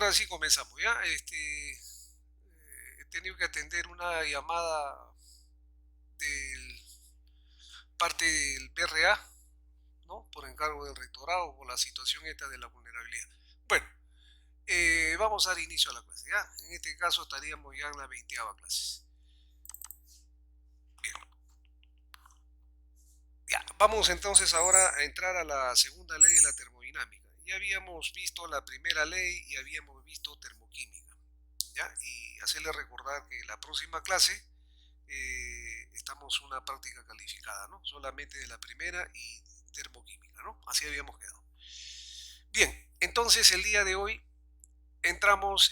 ahora sí comenzamos, ¿ya? He tenido que atender una llamada del parte del BRA, ¿no? Por encargo del rectorado, por la situación esta de la vulnerabilidad. Bueno, vamos a dar inicio a la clase, ¿ya? En este caso estaríamos ya en la 20ª clase. Bien, ya. Vamos entonces ahora a entrar a la segunda ley de la termodinámica. Ya habíamos visto la primera ley y habíamos visto termoquímica, ¿ya? Y hacerle recordar que la próxima clase estamos una práctica calificada, ¿no? Solamente de la primera y termoquímica, ¿no? Así habíamos quedado. Bien, entonces el día de hoy entramos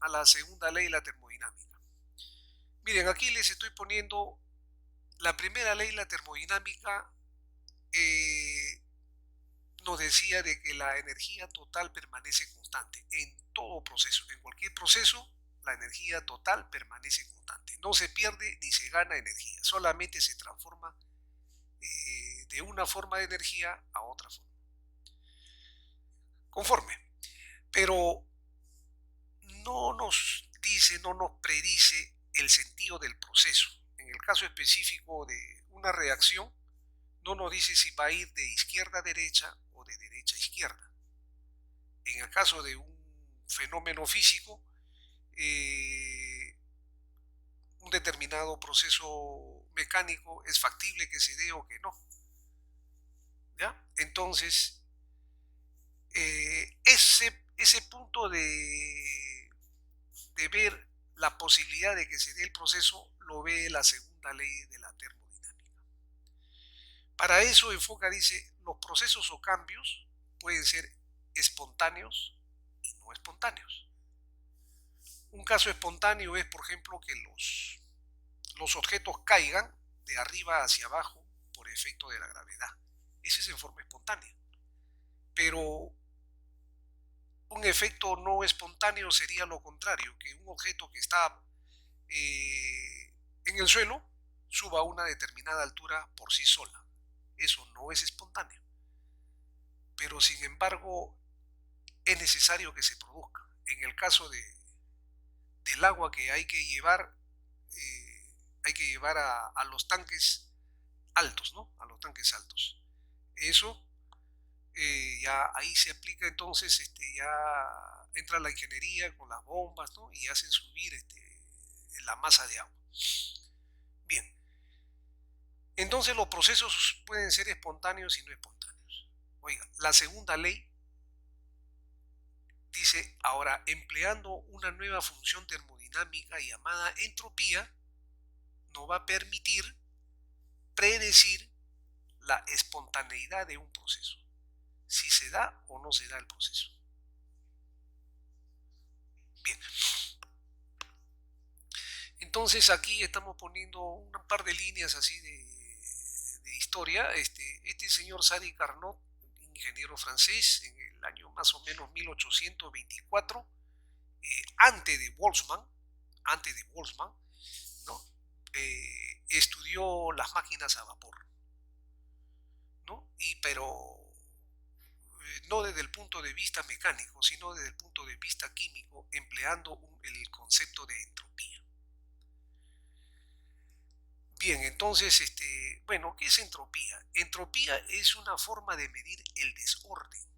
a la segunda ley de la termodinámica. Miren, aquí les estoy poniendo la primera ley de la termodinámica. eh, Nos decía de que la energía total permanece constante en todo proceso. En cualquier proceso, la energía total permanece constante. No se pierde ni se gana energía, solamente se transforma de una forma de energía a otra forma. Conforme. Pero no nos dice, no nos predice el sentido del proceso. En el caso específico de una reacción, no nos dice si va a ir de izquierda a derecha o de derecha a izquierda. En el caso de un fenómeno físico, eh, un determinado proceso mecánico es factible que se dé o que no. ¿Ya? Entonces, ese punto de ver la posibilidad de que se dé el proceso lo ve la segunda ley de la termodinámica. Para eso enfoca, dice, los procesos o cambios pueden ser espontáneos y no espontáneos. Un caso espontáneo es, por ejemplo, que los objetos caigan de arriba hacia abajo por efecto de la gravedad. Ese es en forma espontánea. Pero un efecto no espontáneo sería lo contrario, que un objeto que está en el suelo suba a una determinada altura por sí sola. Eso no es espontáneo. Pero sin embargo, es necesario que se produzca. En el caso del agua que hay que llevar a los tanques altos, ¿no? A los tanques altos. Eso ya ahí se aplica entonces, ya entra la ingeniería con las bombas, ¿no? Y hacen subir la masa de agua. Bien, entonces los procesos pueden ser espontáneos y no espontáneos. Oiga, la segunda ley dice, ahora, empleando una nueva función termodinámica llamada entropía, nos va a permitir predecir la espontaneidad de un proceso, si se da o no se da el proceso. Bien, entonces aquí estamos poniendo un par de líneas así de historia. Este señor Sadi Carnot, ingeniero francés, en el año más o menos 1824, antes de Boltzmann, ¿no? Estudió las máquinas a vapor, ¿no? Pero no desde el punto de vista mecánico, sino desde el punto de vista químico, empleando el concepto de entropía. Bien, entonces, bueno, ¿qué es entropía? Entropía es una forma de medir el desorden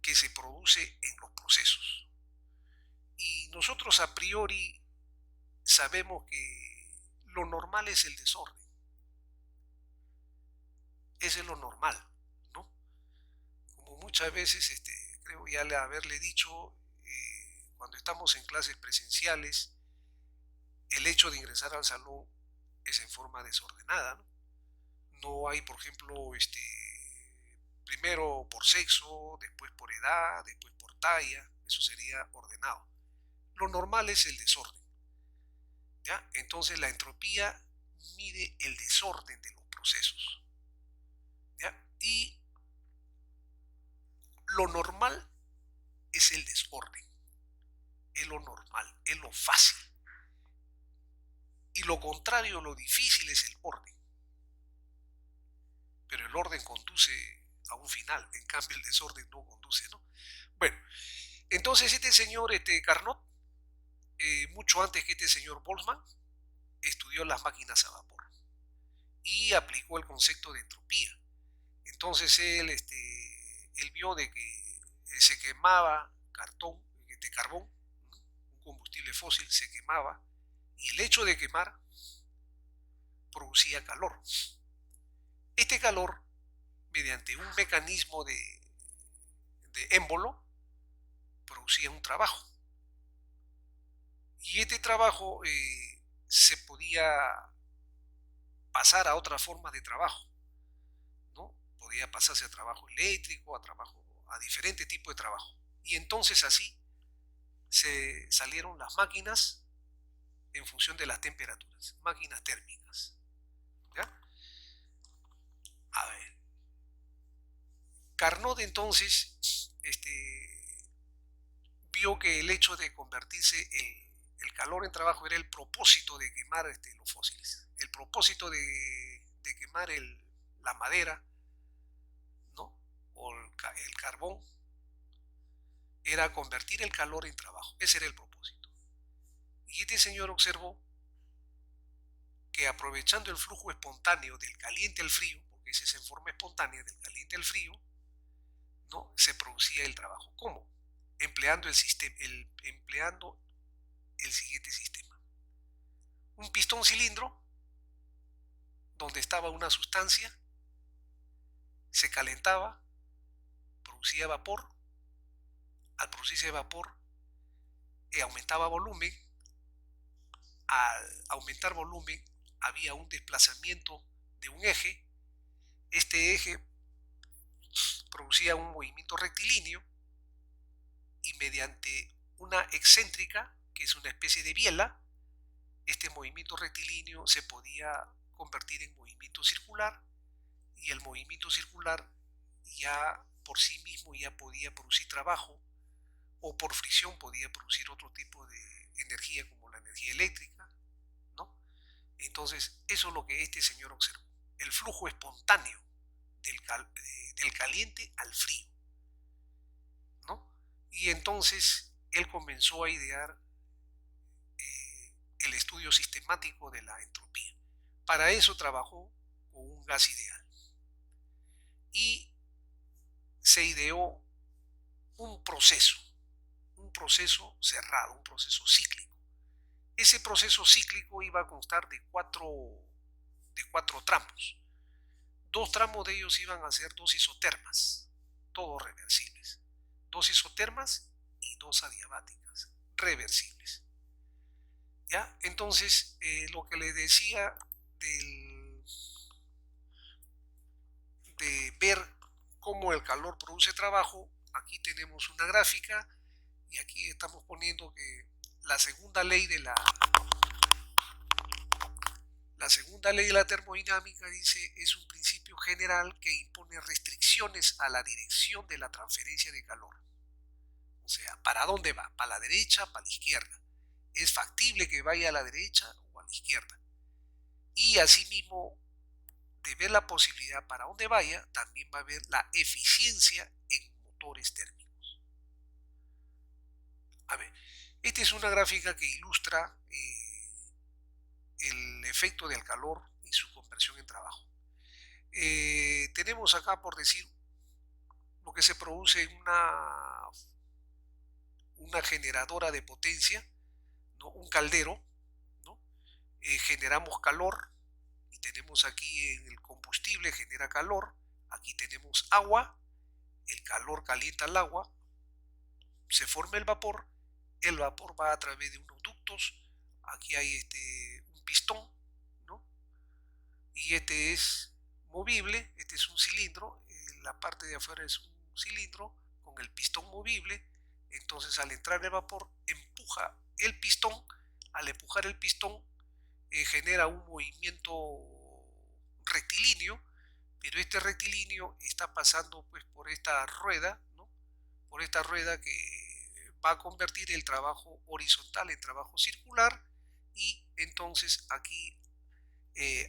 que se produce en los procesos. Y nosotros a priori sabemos que lo normal es el desorden. Ese es lo normal, ¿no? Como muchas veces, creo ya haberle dicho, cuando estamos en clases presenciales, el hecho de ingresar al salón es en forma desordenada, ¿no? No hay, por ejemplo, primero por sexo, después por edad, después por talla, eso sería ordenado. Lo normal es el desorden, ¿ya? Entonces la entropía mide el desorden de los procesos, ¿ya? Y lo normal es el desorden, es lo normal, es lo fácil. Y lo contrario, lo difícil es el orden. Pero el orden conduce a un final, en cambio el desorden no conduce, ¿no? Bueno, Entonces este señor Carnot, mucho antes que este señor Boltzmann, estudió las máquinas a vapor y aplicó el concepto de entropía. Entonces él vio de que se quemaba carbón, un combustible fósil, se quemaba, y el hecho de quemar producía calor. Este calor, mediante un mecanismo de émbolo, producía un trabajo. Y este trabajo se podía pasar a otras formas de trabajo, ¿no? Podía pasarse a trabajo eléctrico, a diferentes tipos de trabajo. Y entonces así se salieron las máquinas en función de las temperaturas, máquinas térmicas. ¿Ya? A ver, Carnot entonces vio que el hecho de convertirse el calor en trabajo era el propósito de quemar los fósiles, el propósito de quemar la madera, ¿no? O el carbón, era convertir el calor en trabajo. Ese era el propósito. Y este señor observó que aprovechando el flujo espontáneo del caliente al frío, porque ese es en forma espontánea del caliente al frío, ¿no? Se producía el trabajo. ¿Cómo? Empleando el siguiente sistema. Un pistón cilindro donde estaba una sustancia, se calentaba, producía vapor, al producirse vapor aumentaba volumen, al aumentar volumen había un desplazamiento de un eje, este eje producía un movimiento rectilíneo y mediante una excéntrica, que es una especie de biela, este movimiento rectilíneo se podía convertir en movimiento circular, y el movimiento circular ya por sí mismo ya podía producir trabajo, o por fricción podía producir otro tipo de energía como la energía eléctrica, ¿no? Entonces eso es lo que este señor observó, el flujo espontáneo del caliente al frío, ¿no? Y entonces él comenzó a idear el estudio sistemático de la entropía. Para eso trabajó con un gas ideal y se ideó un proceso cerrado, un proceso cíclico. Ese proceso cíclico iba a constar de cuatro tramos. Dos tramos de ellos iban a ser dos isotermas, todos reversibles. Dos isotermas y dos adiabáticas, reversibles. ¿Ya? Entonces, lo que les decía de ver cómo el calor produce trabajo, aquí tenemos una gráfica y aquí estamos poniendo que la segunda ley de la termodinámica dice es un principio general que impone restricciones a la dirección de la transferencia de calor. O sea, ¿para dónde va? ¿Para la derecha? ¿Para la izquierda? ¿Es factible que vaya a la derecha o a la izquierda? Y asimismo, de ver la posibilidad para dónde vaya, también va a ver la eficiencia en motores térmicos. A ver, esta es una gráfica que ilustra el efecto del calor y su conversión en trabajo. Tenemos acá, por decir, lo que se produce en una generadora de potencia, ¿no? Un caldero, ¿no? Generamos calor y tenemos aquí en el combustible, genera calor, aquí tenemos agua, el calor calienta el agua, se forma el vapor va a través de unos ductos, aquí hay un pistón, ¿no? Y este es movible, este es un cilindro, la parte de afuera es un cilindro con el pistón movible, entonces al entrar el vapor empuja el pistón, al empujar el pistón genera un movimiento rectilíneo, pero este rectilíneo está pasando pues por esta rueda, ¿no? Por esta rueda que va a convertir el trabajo horizontal en trabajo circular, y entonces aquí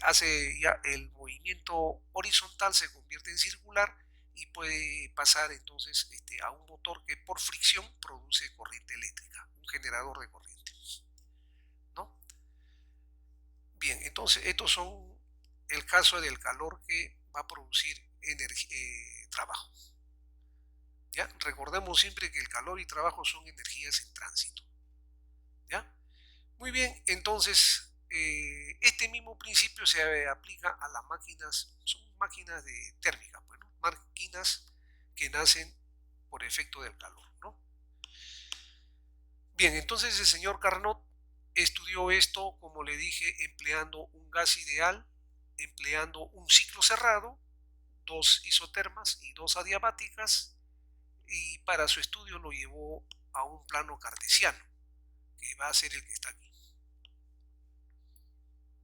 hace ya el movimiento horizontal se convierte en circular y puede pasar entonces a un motor que por fricción produce corriente eléctrica, un generador de corriente, ¿no? Bien, entonces estos son el caso del calor que va a producir trabajo. ¿Ya? Recordemos siempre que el calor y trabajo son energías en tránsito. ¿Ya? Muy bien, entonces este mismo principio se aplica a las máquinas, son máquinas de térmicas, pues, ¿no? Máquinas que nacen por efecto del calor, ¿no? Bien, entonces el señor Carnot estudió esto, como le dije, empleando un gas ideal, empleando un ciclo cerrado, dos isotermas y dos adiabáticas, y para su estudio lo llevó a un plano cartesiano, que va a ser el que está aquí.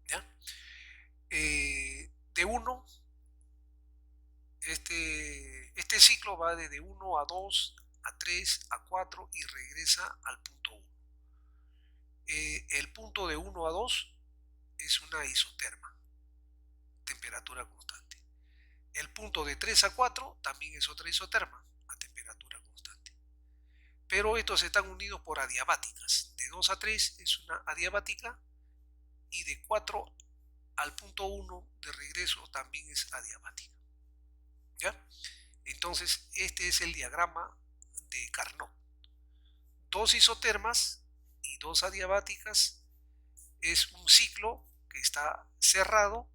¿Ya? De 1, este ciclo va desde 1 a 2, a 3, a 4 y regresa al punto 1. El punto de 1 a 2 es una isoterma, temperatura constante. El punto de 3 a 4 también es otra isoterma, a temperatura constante. Pero estos están unidos por adiabáticas. De 2 a 3 es una adiabática y de 4 al punto 1 de regreso también es adiabática. ¿Ya? Entonces, este es el diagrama de Carnot. Dos isotermas y dos adiabáticas es un ciclo que está cerrado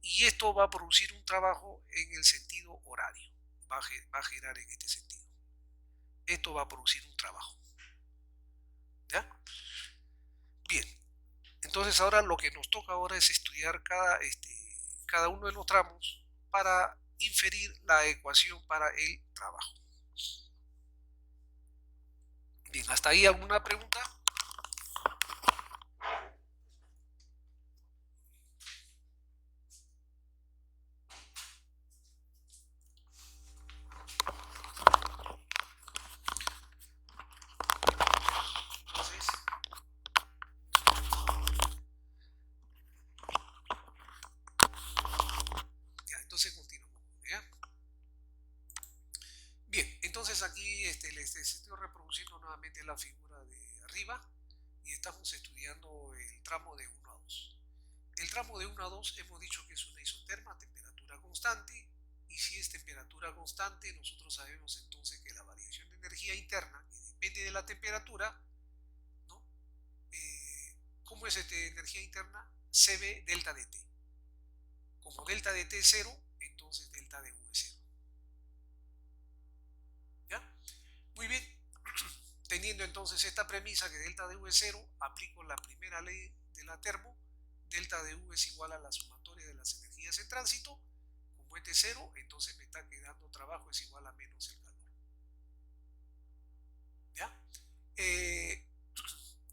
y esto va a producir un trabajo en el sentido horario. Va a girar en este sentido. Esto va a producir un trabajo. ¿Ya? Bien. Entonces ahora lo que nos toca ahora es estudiar cada uno de los tramos para inferir la ecuación para el trabajo. Bien, ¿hasta ahí alguna pregunta? Entonces, entonces continuamos. ¿Ya? Bien, entonces aquí les estoy reproduciendo nuevamente la figura de arriba y estamos estudiando el tramo de 1 a 2. El tramo de 1 a 2 hemos dicho que es una isoterma a temperatura constante y si es temperatura constante nosotros sabemos entonces que la variación de energía interna que depende de la temperatura, ¿no? ¿Cómo es energía interna? CB delta de T. Como delta de T es 0, entonces delta de U es 0. ¿Ya? Muy bien. Teniendo entonces esta premisa que delta de U es 0, aplico la primera ley de la termo. Delta de U es igual a la sumatoria de las energías en tránsito. Como este es 0, entonces me está quedando trabajo es igual a menos el calor. ¿Ya?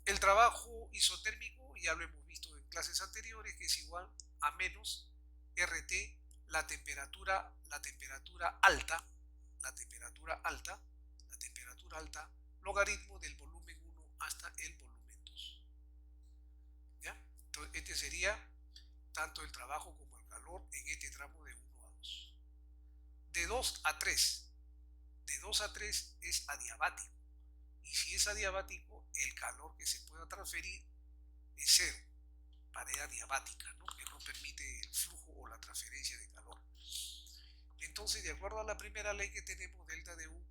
El trabajo isotérmico ya lo hemos visto en clases anteriores, que es igual a menos RT, la temperatura alta, la temperatura alta, logaritmo del volumen 1 hasta el volumen 2. ¿Ya? Entonces, este sería tanto el trabajo como el calor en este tramo de 1 a 2. De 2 a 3. De 2 a 3 es adiabático. Y si es adiabático, el calor que se pueda transferir es 0, pared adiabática, ¿no? Que no permite el flujo o la transferencia de calor. Entonces, de acuerdo a la primera ley que tenemos, delta de U,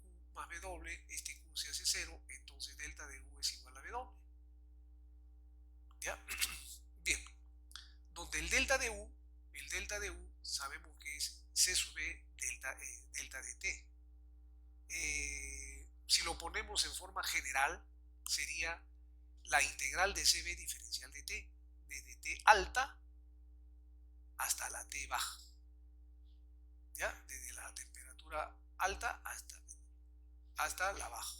Q más W, este Q se hace 0, entonces delta de U es igual a W. ¿Ya? Bien, donde el delta de U sabemos que es C sub E delta de T. Si lo ponemos en forma general, sería la integral de CB diferencial de T, desde T alta hasta la T baja. ¿Ya? Desde la temperatura alta hasta la baja.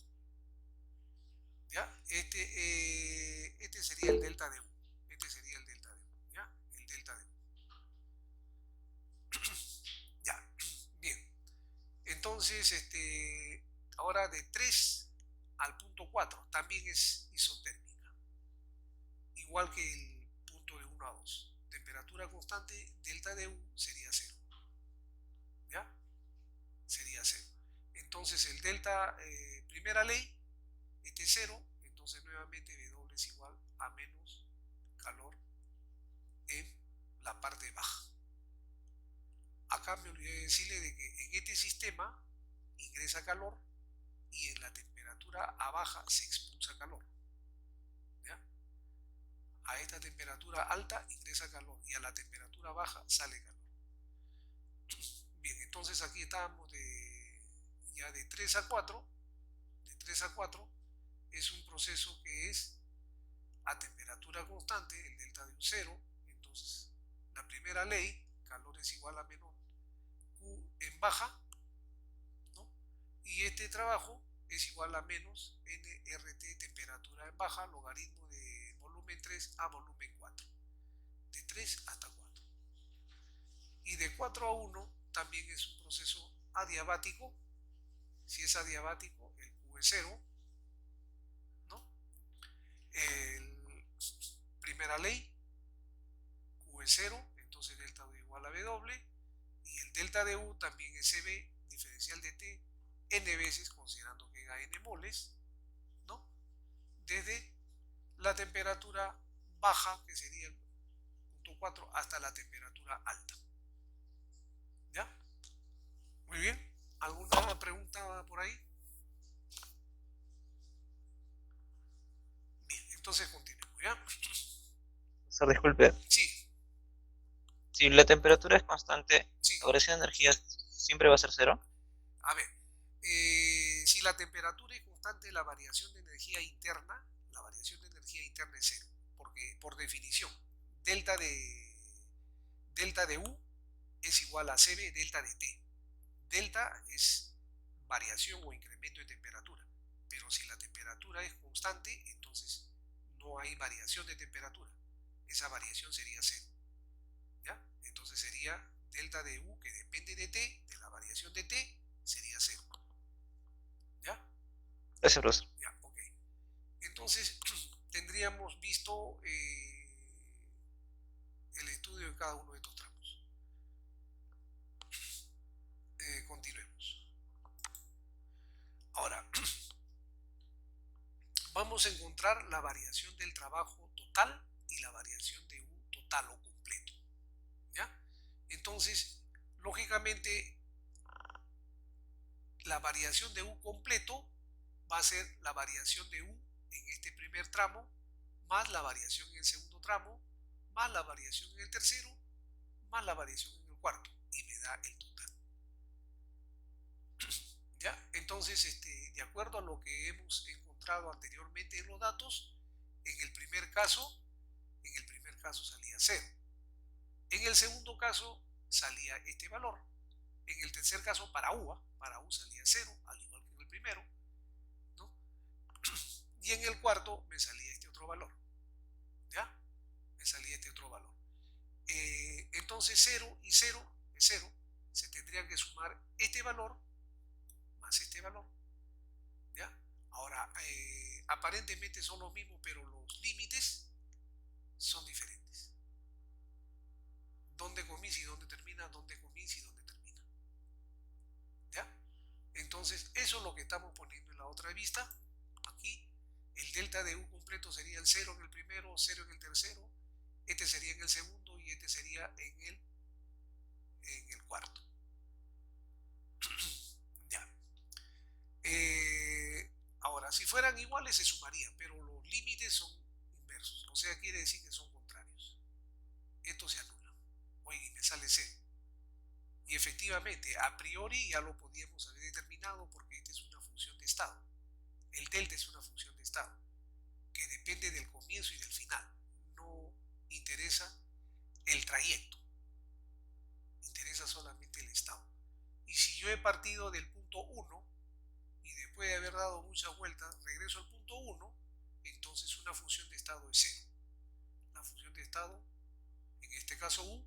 ¿Ya? Este sería el delta de U. Este sería el delta de U. ¿Ya? El delta de U. Ya. Bien. Entonces, ahora de 3 al punto 4 también es isotérmica. Igual que el punto de 1 a 2. Temperatura constante, delta de U sería 0. ¿Ya? sería cero. Entonces el delta, primera ley, este es cero, entonces nuevamente W es igual a menos calor en la parte baja. Acá me olvidé decirle de que en este sistema ingresa calor y en la temperatura a baja se expulsa calor. ¿Ya? A esta temperatura alta ingresa calor y a la temperatura baja sale calor. Bien, entonces aquí estamos ya de 3 a 4. De 3 a 4 es un proceso que es a temperatura constante, el delta de un cero. Entonces, la primera ley, calor es igual a menor Q en baja, ¿no? Y este trabajo es igual a menos nRT, temperatura en baja, logaritmo de volumen 3 a volumen 4. De 3 hasta 4. Y de 4 a 1 también es un proceso adiabático. Si es adiabático, el Q es 0, ¿no? Primera ley, Q es 0, entonces delta U igual a W, y el delta de U también es CB, diferencial de T, n veces, considerando que a n moles, ¿no? Desde la temperatura baja, que sería el punto 4, hasta la temperatura alta. ¿Ya? Muy bien. ¿Alguna pregunta por ahí? Bien, entonces continuemos, ¿ya? Profesor, disculpe. Sí, Si la temperatura es constante, sí. ¿la variación de energía siempre va a ser cero? A ver, si la temperatura es constante, la variación de energía interna es cero, porque por definición, delta de, delta de U es igual a CB delta de T. Delta es variación o incremento de temperatura, pero si la temperatura es constante, entonces no hay variación de temperatura. Esa variación sería cero. ¿Ya? Entonces sería delta de U, que depende de T, de la variación de T, sería cero. ¿Ya? Gracias, profesor. Ya, ok. Entonces tendríamos visto el estudio de cada uno de estos tramos. Continuemos. Ahora, vamos a encontrar la variación del trabajo total y la variación de U total o completo. ¿Ya? Entonces, lógicamente, la variación de U completo va a ser la variación de U en este primer tramo, más la variación en el segundo tramo, más la variación en el tercero, más la variación en el cuarto, y me da el total. ¿Ya? Entonces, de acuerdo a lo que hemos encontrado anteriormente en los datos, en el primer caso, salía 0. En el segundo caso salía este valor. En el tercer caso, para U salía 0, al igual que en el primero, ¿no? Y en el cuarto me salía este otro valor. ¿Ya? Me salía este otro valor. Entonces 0 y 0 es 0. Se tendría que sumar este valor más este valor. ¿Ya? Ahora, aparentemente son los mismos, pero los límites son diferentes. ¿Dónde comienza y dónde termina? ¿Dónde comienza y dónde termina? ¿Ya? Entonces, eso es lo que estamos poniendo en la otra vista. Aquí, el delta de U completo sería el 0 en el primero, 0 en el tercero, este sería en el segundo y este sería en el cuarto. Ya. Ahora, si fueran iguales se sumarían, pero los límites son inversos, o sea, quiere decir que son contrarios. Esto se anula. Oye, me sale 0. Y efectivamente, a priori ya lo podíamos haber determinado porque esta es una función de estado. El delta es una función de estado que depende del comienzo y del final. No interesa el trayecto, interesa solamente el estado. Y si yo he partido del punto 1 y después de haber dado muchas vueltas regreso al punto 1, entonces una función de estado es 0. La función de estado, en este caso U,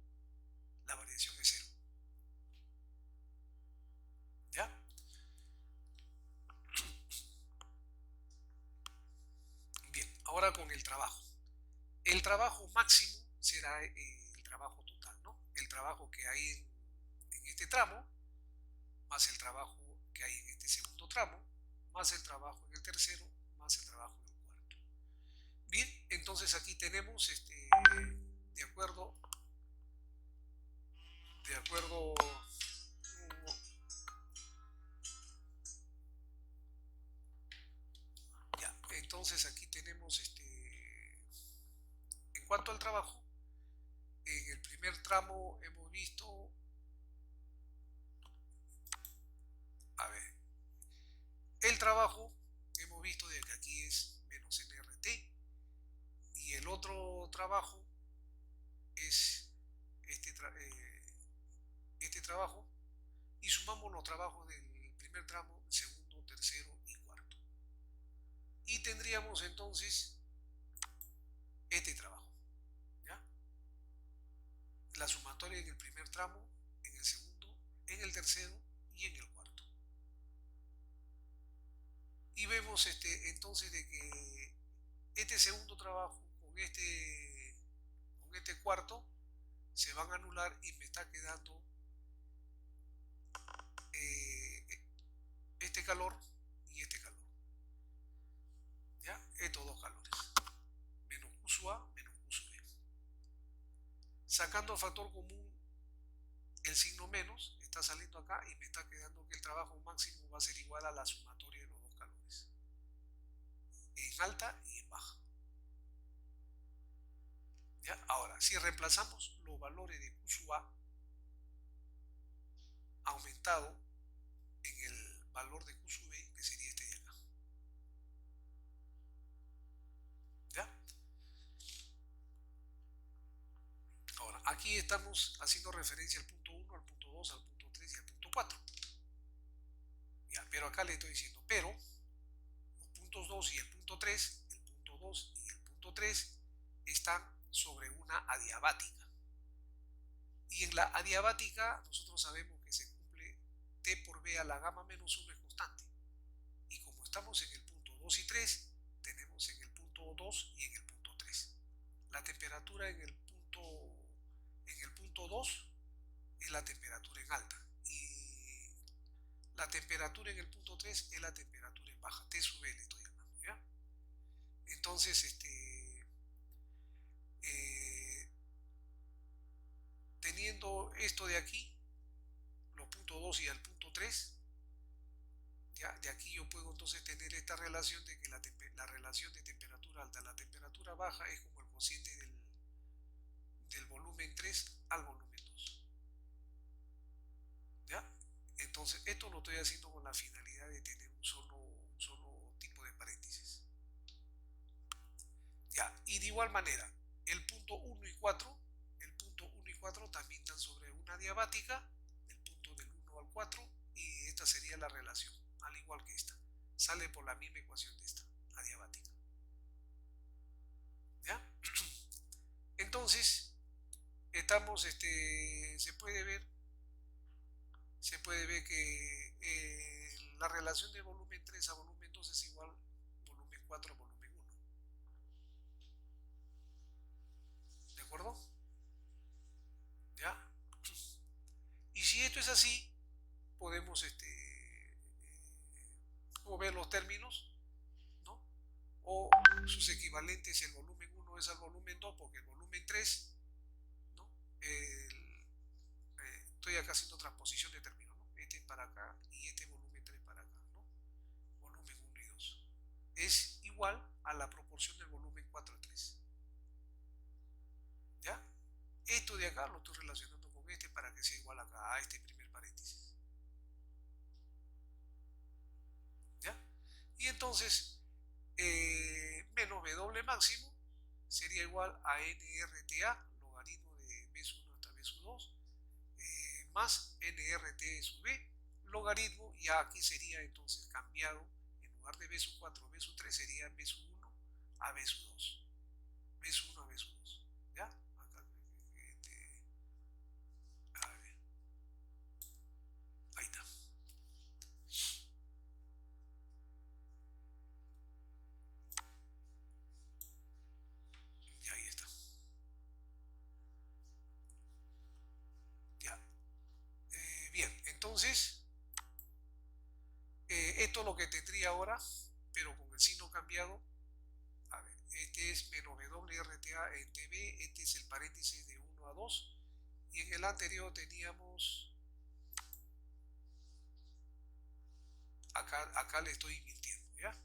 la variación es 0. ¿Ya? Bien, ahora con el trabajo. El trabajo máximo será el trabajo total, ¿no? El trabajo que hay en este tramo más el trabajo que hay en este segundo tramo, más el trabajo en el tercero, más el trabajo en el cuarto. Bien, entonces aquí tenemos, de acuerdo, de acuerdo, ya, entonces aquí tenemos, en cuanto al trabajo, en el primer tramo hemos visto, a ver, el trabajo, hemos visto de que aquí es menos nRT, y el otro trabajo es este, este trabajo, y sumamos los trabajos del primer tramo, segundo, tercero y cuarto. Y tendríamos entonces este trabajo, ¿ya? La sumatoria en el primer tramo, en el segundo, en el tercero y en el cuarto. Y vemos entonces de que este segundo trabajo con este cuarto se van a anular y me está quedando eh, este calor y este calor, ¿ya? Estos dos calores, menos Q sub A menos Q sub B. Sacando el factor común, el signo menos está saliendo acá y me está quedando que el trabajo máximo va a ser igual a la sumatoria de los dos calores, en alta y en baja. ¿Ya? Ahora, si reemplazamos los valores de Q sub A aumentado en el valor de Q sub B, que sería este de acá. ¿Ya? Ahora, aquí estamos haciendo referencia al punto 1, al punto 2, al punto 3 y al punto 4. Ya, pero acá le estoy diciendo, pero los puntos 2 y el punto 3, el punto 2 y el punto 3 están sobre una adiabática. Y en la adiabática nosotros sabemos que se cumple T por B a la gamma menos 1 es constante. Y como estamos en el punto 2 y 3, tenemos en el punto 2 y en el punto 3. La temperatura en el punto 2 es la temperatura en alta. Y la temperatura en el punto 3 es la temperatura en baja. T sub B le estoy llamando, ¿ya? Entonces, teniendo esto de aquí, los puntos 2 y el punto 3, ¿ya? De aquí yo puedo entonces tener esta relación de que la relación de temperatura alta a la temperatura baja es como el cociente del volumen 3 al volumen 2. ¿Ya? Entonces esto lo estoy haciendo con la finalidad de tener un solo tipo de paréntesis. ¿Ya? Y de igual manera, el punto 1 y 4, el punto 1 y 4 también están sobre una diabática, el punto del 1 al 4, y esta sería la relación, al igual que esta. Sale por la misma ecuación de esta, adiabática. ¿Ya? Entonces, estamos, se puede ver que la relación de volumen 3 a volumen 2 es igual volumen 4 a volumen 1. ¿De acuerdo? ¿Ya? Y si esto es así, podemos ver los términos, ¿no? O sus equivalentes, el volumen 1 es al volumen 2, porque el volumen 3, ¿no? Estoy acá haciendo transposición de términos, ¿no? Este para acá y este volumen 3 para acá, ¿no? Volumen 1 y 2. Es igual a la proporción del volumen 4 a 3. ¿Ya? Esto de acá lo estoy relacionando con este para que sea igual acá a este primer paréntesis. ¿Ya? Y entonces, menos W máximo sería igual a NRTA, logaritmo de B sub 1 hasta B sub 2, más NRT sub B, logaritmo, ya aquí sería entonces cambiado, en lugar de B sub 4 B sub 3 sería B sub 1 a B sub 2, B sub 1 a B sub 2, ¿ya? Acá, a ver, ahí está. Y ahí está. Ya. Bien, entonces esto es lo que tendría ahora, pero con el signo cambiado. A ver, este es menos WRTA en TV, este es el paréntesis de 1 a 2, y en el anterior teníamos, acá le estoy invirtiendo, ¿ya?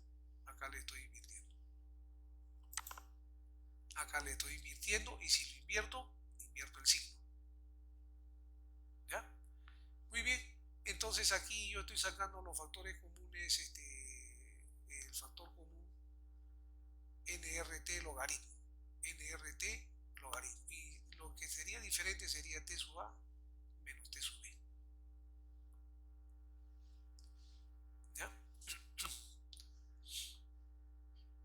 Acá le estoy invirtiendo. Acá le estoy invirtiendo, y si lo invierto el signo, ¿ya? Muy bien, entonces aquí yo estoy sacando los factores comunes, el factor común NRT logaritmo, NRT logaritmo, y lo que sería diferente sería T sub A menos T sub B, ¿ya?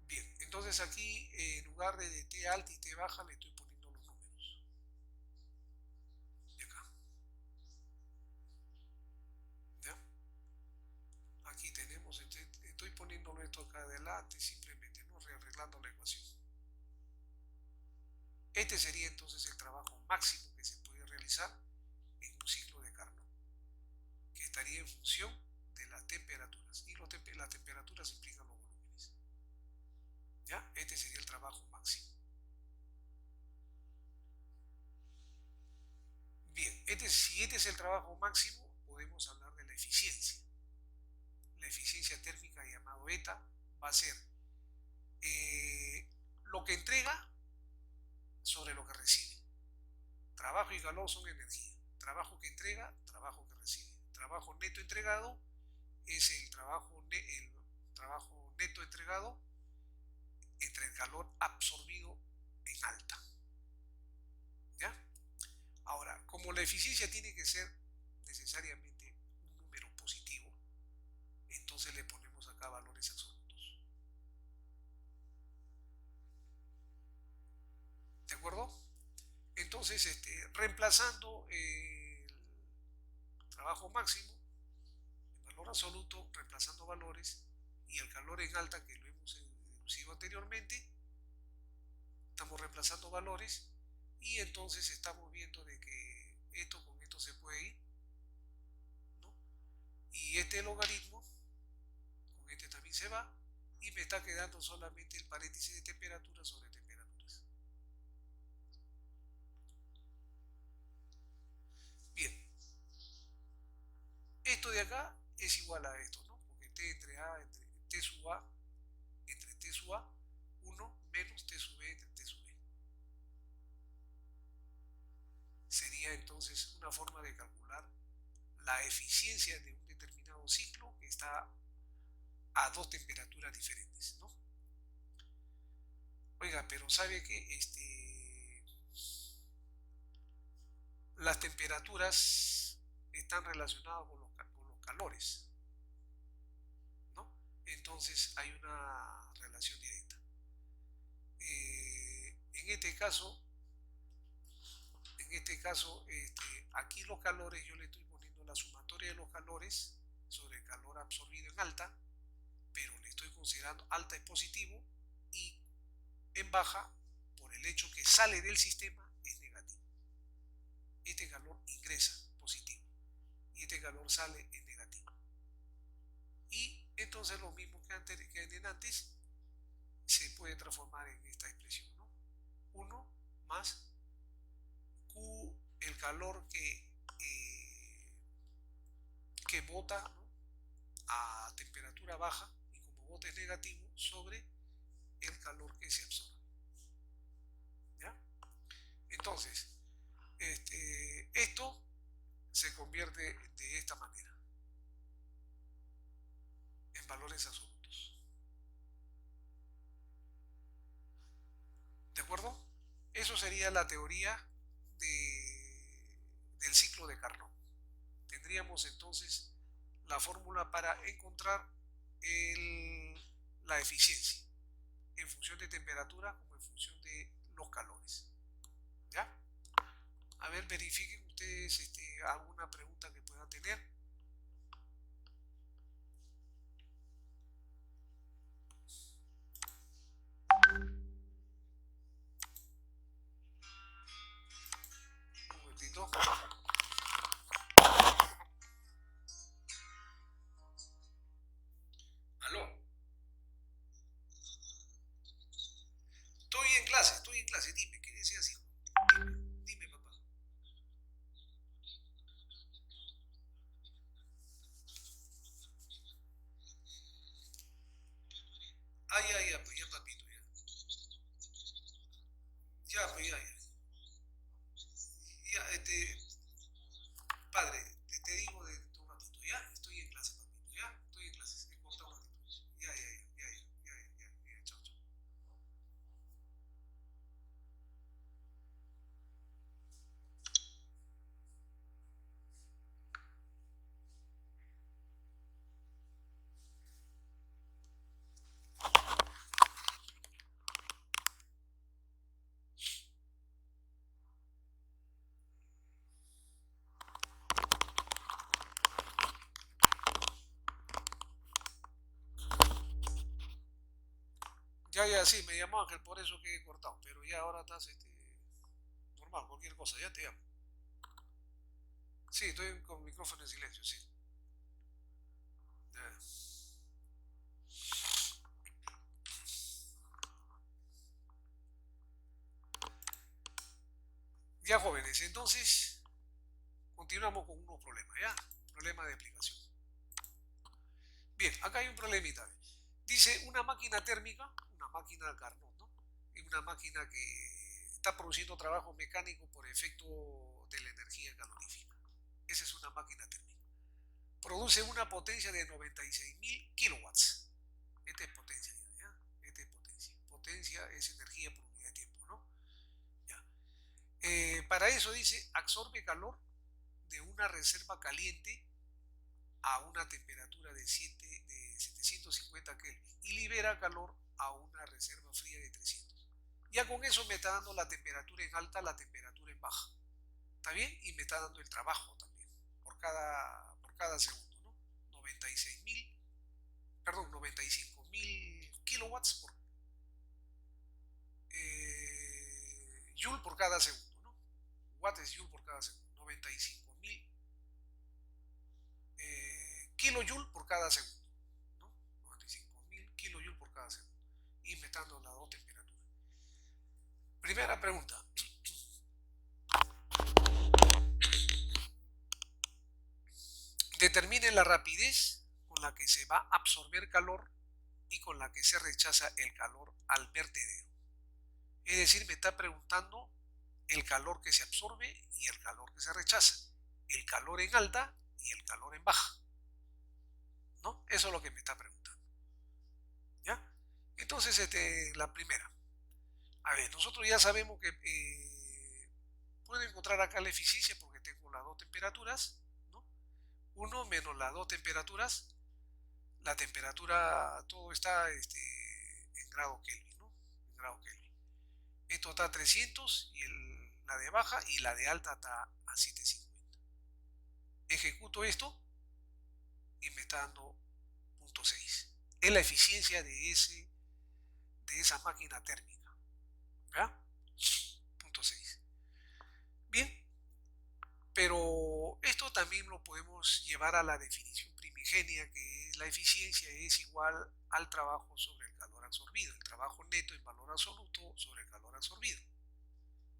Bien, entonces aquí en lugar de T alta y T baja le estoy poniendo los números de acá, ¿ya? Aquí tenemos, estoy poniéndolo esto acá adelante simplemente, ¿no? Rearreglando la ecuación. Este sería entonces el trabajo máximo que se puede realizar en un ciclo de Carnot, que estaría en función de las temperaturas, y las temperaturas implican los volúmenes, ¿ya? Este sería el trabajo máximo. Bien, si este es el trabajo máximo, podemos hablar de la eficiencia. La eficiencia térmica, llamado eta, va a ser lo que entrega sobre lo que recibe. Trabajo y calor son energía. Trabajo que entrega, trabajo que recibe. Trabajo neto entregado es el trabajo neto entregado entre el calor absorbido en alta, ¿ya? Ahora, como la eficiencia tiene que ser necesariamente un número positivo, entonces le ponemos acá valores absolutos. ¿De acuerdo? Entonces, reemplazando el trabajo máximo en valor absoluto, reemplazando valores, y el calor en alta, que lo hemos deducido anteriormente, estamos reemplazando valores, y entonces estamos viendo de que esto con esto se puede ir, ¿no? Y este logaritmo con este también se va, y me está quedando solamente el paréntesis de temperatura sobre temperaturas. Bien, esto de acá es igual a esto, ¿no? Porque T entre A, entre T sub A, entre T sub A, 1 menos T sub B entre T sub B. Sería entonces una forma de calcular la eficiencia de un determinado ciclo que está a dos temperaturas diferentes, ¿no? Oiga, pero ¿sabe qué? Las temperaturas están relacionadas con los calores, ¿no? Entonces hay una relación directa. En este caso, aquí los calores, yo le estoy poniendo la sumatoria de los calores sobre el calor absorbido en alta, pero le estoy considerando alta es positivo, y en baja, por el hecho que sale del sistema, es negativo. Este calor ingresa positivo y este calor sale en negativo. Y entonces lo mismo que antes se puede transformar en esta expresión, ¿no? 1 más Q, el calor que bota, ¿no?, a temperatura baja, y como bota es negativo, sobre el calor que se absorbe, ¿ya? Entonces, esto se convierte de esta manera en valores absolutos. ¿De acuerdo? Eso sería la teoría del ciclo de Carnot. Tendríamos entonces la fórmula para encontrar la eficiencia en función de temperatura como en función de los calores, ¿ya? A ver, verifiquen ustedes alguna pregunta que puedan tener. Un momentito. clase, dime, ¿qué deseas, hijo? Dime, papá. Ah, ya, pues ya, papito, ya. Ya, pues ya. Ya, padre, te digo de un ratito, ya, estoy en clase, papito, ya, estoy en clase, he cortado un ratito. Ya, chao, chao. Ya, sí, me llamó Ángel, por eso que he cortado, pero ya ahora estás, normal, cualquier cosa, ya te llamo. Sí, estoy con micrófono en silencio, sí. Ya. Ya, jóvenes, entonces continuamos con unos problemas, ¿ya? Problema de aplicación. Bien, acá hay un problemita. Dice una máquina térmica, una máquina Carnot, ¿no? Es una máquina que está produciendo trabajo mecánico por efecto de la energía calorífica. Esa es una máquina térmica. Produce una potencia de 96.000 kilowatts. Esta es potencia, ¿ya? Esta es potencia. Potencia es energía por unidad de tiempo, ¿no? Ya. Para eso dice, absorbe calor de una reserva caliente a una temperatura de 750 Kelvin y libera calor a una reserva fría de 300. Ya con eso me está dando la temperatura en alta, la temperatura en baja. ¿Está bien? Y me está dando el trabajo también por cada segundo, ¿no? 96.000, perdón, 95.000 kilowatts por joule por cada segundo, ¿no? Watt es joule por cada segundo. 95.000 kilojoule por cada segundo, ¿no? 95.000 kilojoule por cada segundo. Y me están dando las dos temperaturas. Primera pregunta. Determine la rapidez con la que se va a absorber calor y con la que se rechaza el calor al vertedero. Es decir, me está preguntando el calor que se absorbe y el calor que se rechaza. El calor en alta y el calor en baja. ¿No? Eso es lo que me está preguntando. ¿Ya? Entonces, la primera. A ver, nosotros ya sabemos que puedo encontrar acá la eficiencia porque tengo las dos temperaturas, ¿no? 1 menos las dos temperaturas, la temperatura, todo está en grado Kelvin, ¿no? En grado Kelvin. Esto está a 300 y la de baja y la de alta está a 750. Ejecuto esto y me está dando 0.6. Es la eficiencia de esa máquina térmica. ¿Ya? 0.6. Bien, pero esto también lo podemos llevar a la definición primigenia, que es la eficiencia es igual al trabajo sobre el calor absorbido, el trabajo neto en valor absoluto sobre el calor absorbido.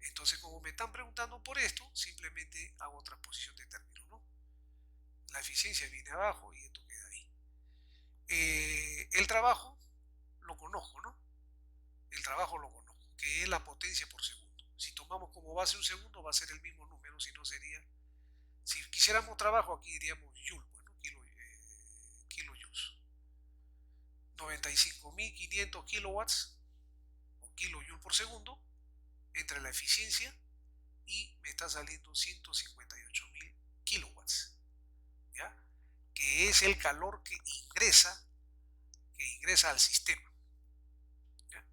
Entonces, como me están preguntando por esto, simplemente hago transposición de términos, ¿no? La eficiencia viene abajo y esto queda ahí. El trabajo lo conozco, ¿no? El trabajo lo conozco, que es la potencia por segundo. Si tomamos como base un segundo, va a ser el mismo número, si no sería. Si quisiéramos trabajo, aquí diríamos joule, bueno, kilojoules. 95.500 kilowatts o kilojoule por segundo entre la eficiencia y me está saliendo 158.000 kilowatts, ¿ya? Que es el calor que ingresa al sistema, ¿ya?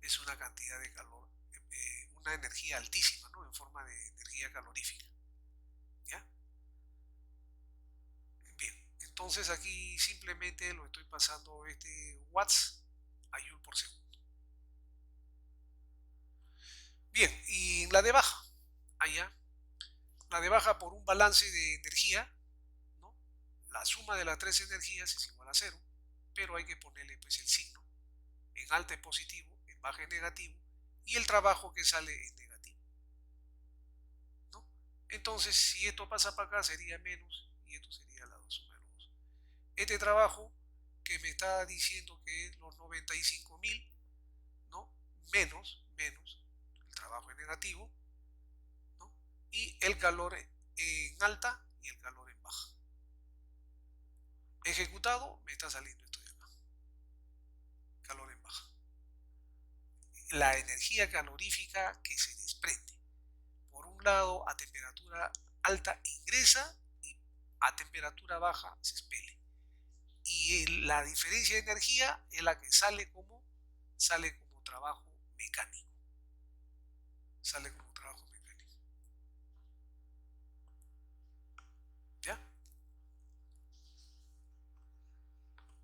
Es una cantidad de calor, una energía altísima, ¿no? En forma de energía calorífica, ¿ya? Bien, entonces aquí simplemente lo estoy pasando watts a joule por segundo. Bien, y la de baja, allá, la de baja por un balance de energía, ¿no? La suma de las tres energías es igual a cero, pero hay que ponerle pues el signo. En alta es positivo, en baja es negativo y el trabajo que sale es negativo, ¿no? Entonces, si esto pasa para acá, sería menos y esto sería la suma de los dos. Este trabajo que me está diciendo que es los 95.000, ¿no? Menos, el trabajo es negativo, ¿no? Y el calor en alta y el calor en baja. Ejecutado, me está saliendo esto de acá, calor en baja. La energía calorífica que se desprende. Por un lado, a temperatura alta ingresa y a temperatura baja se expele. Y la diferencia de energía es la que sale como trabajo mecánico. Sale como trabajo mecánico. ¿Ya?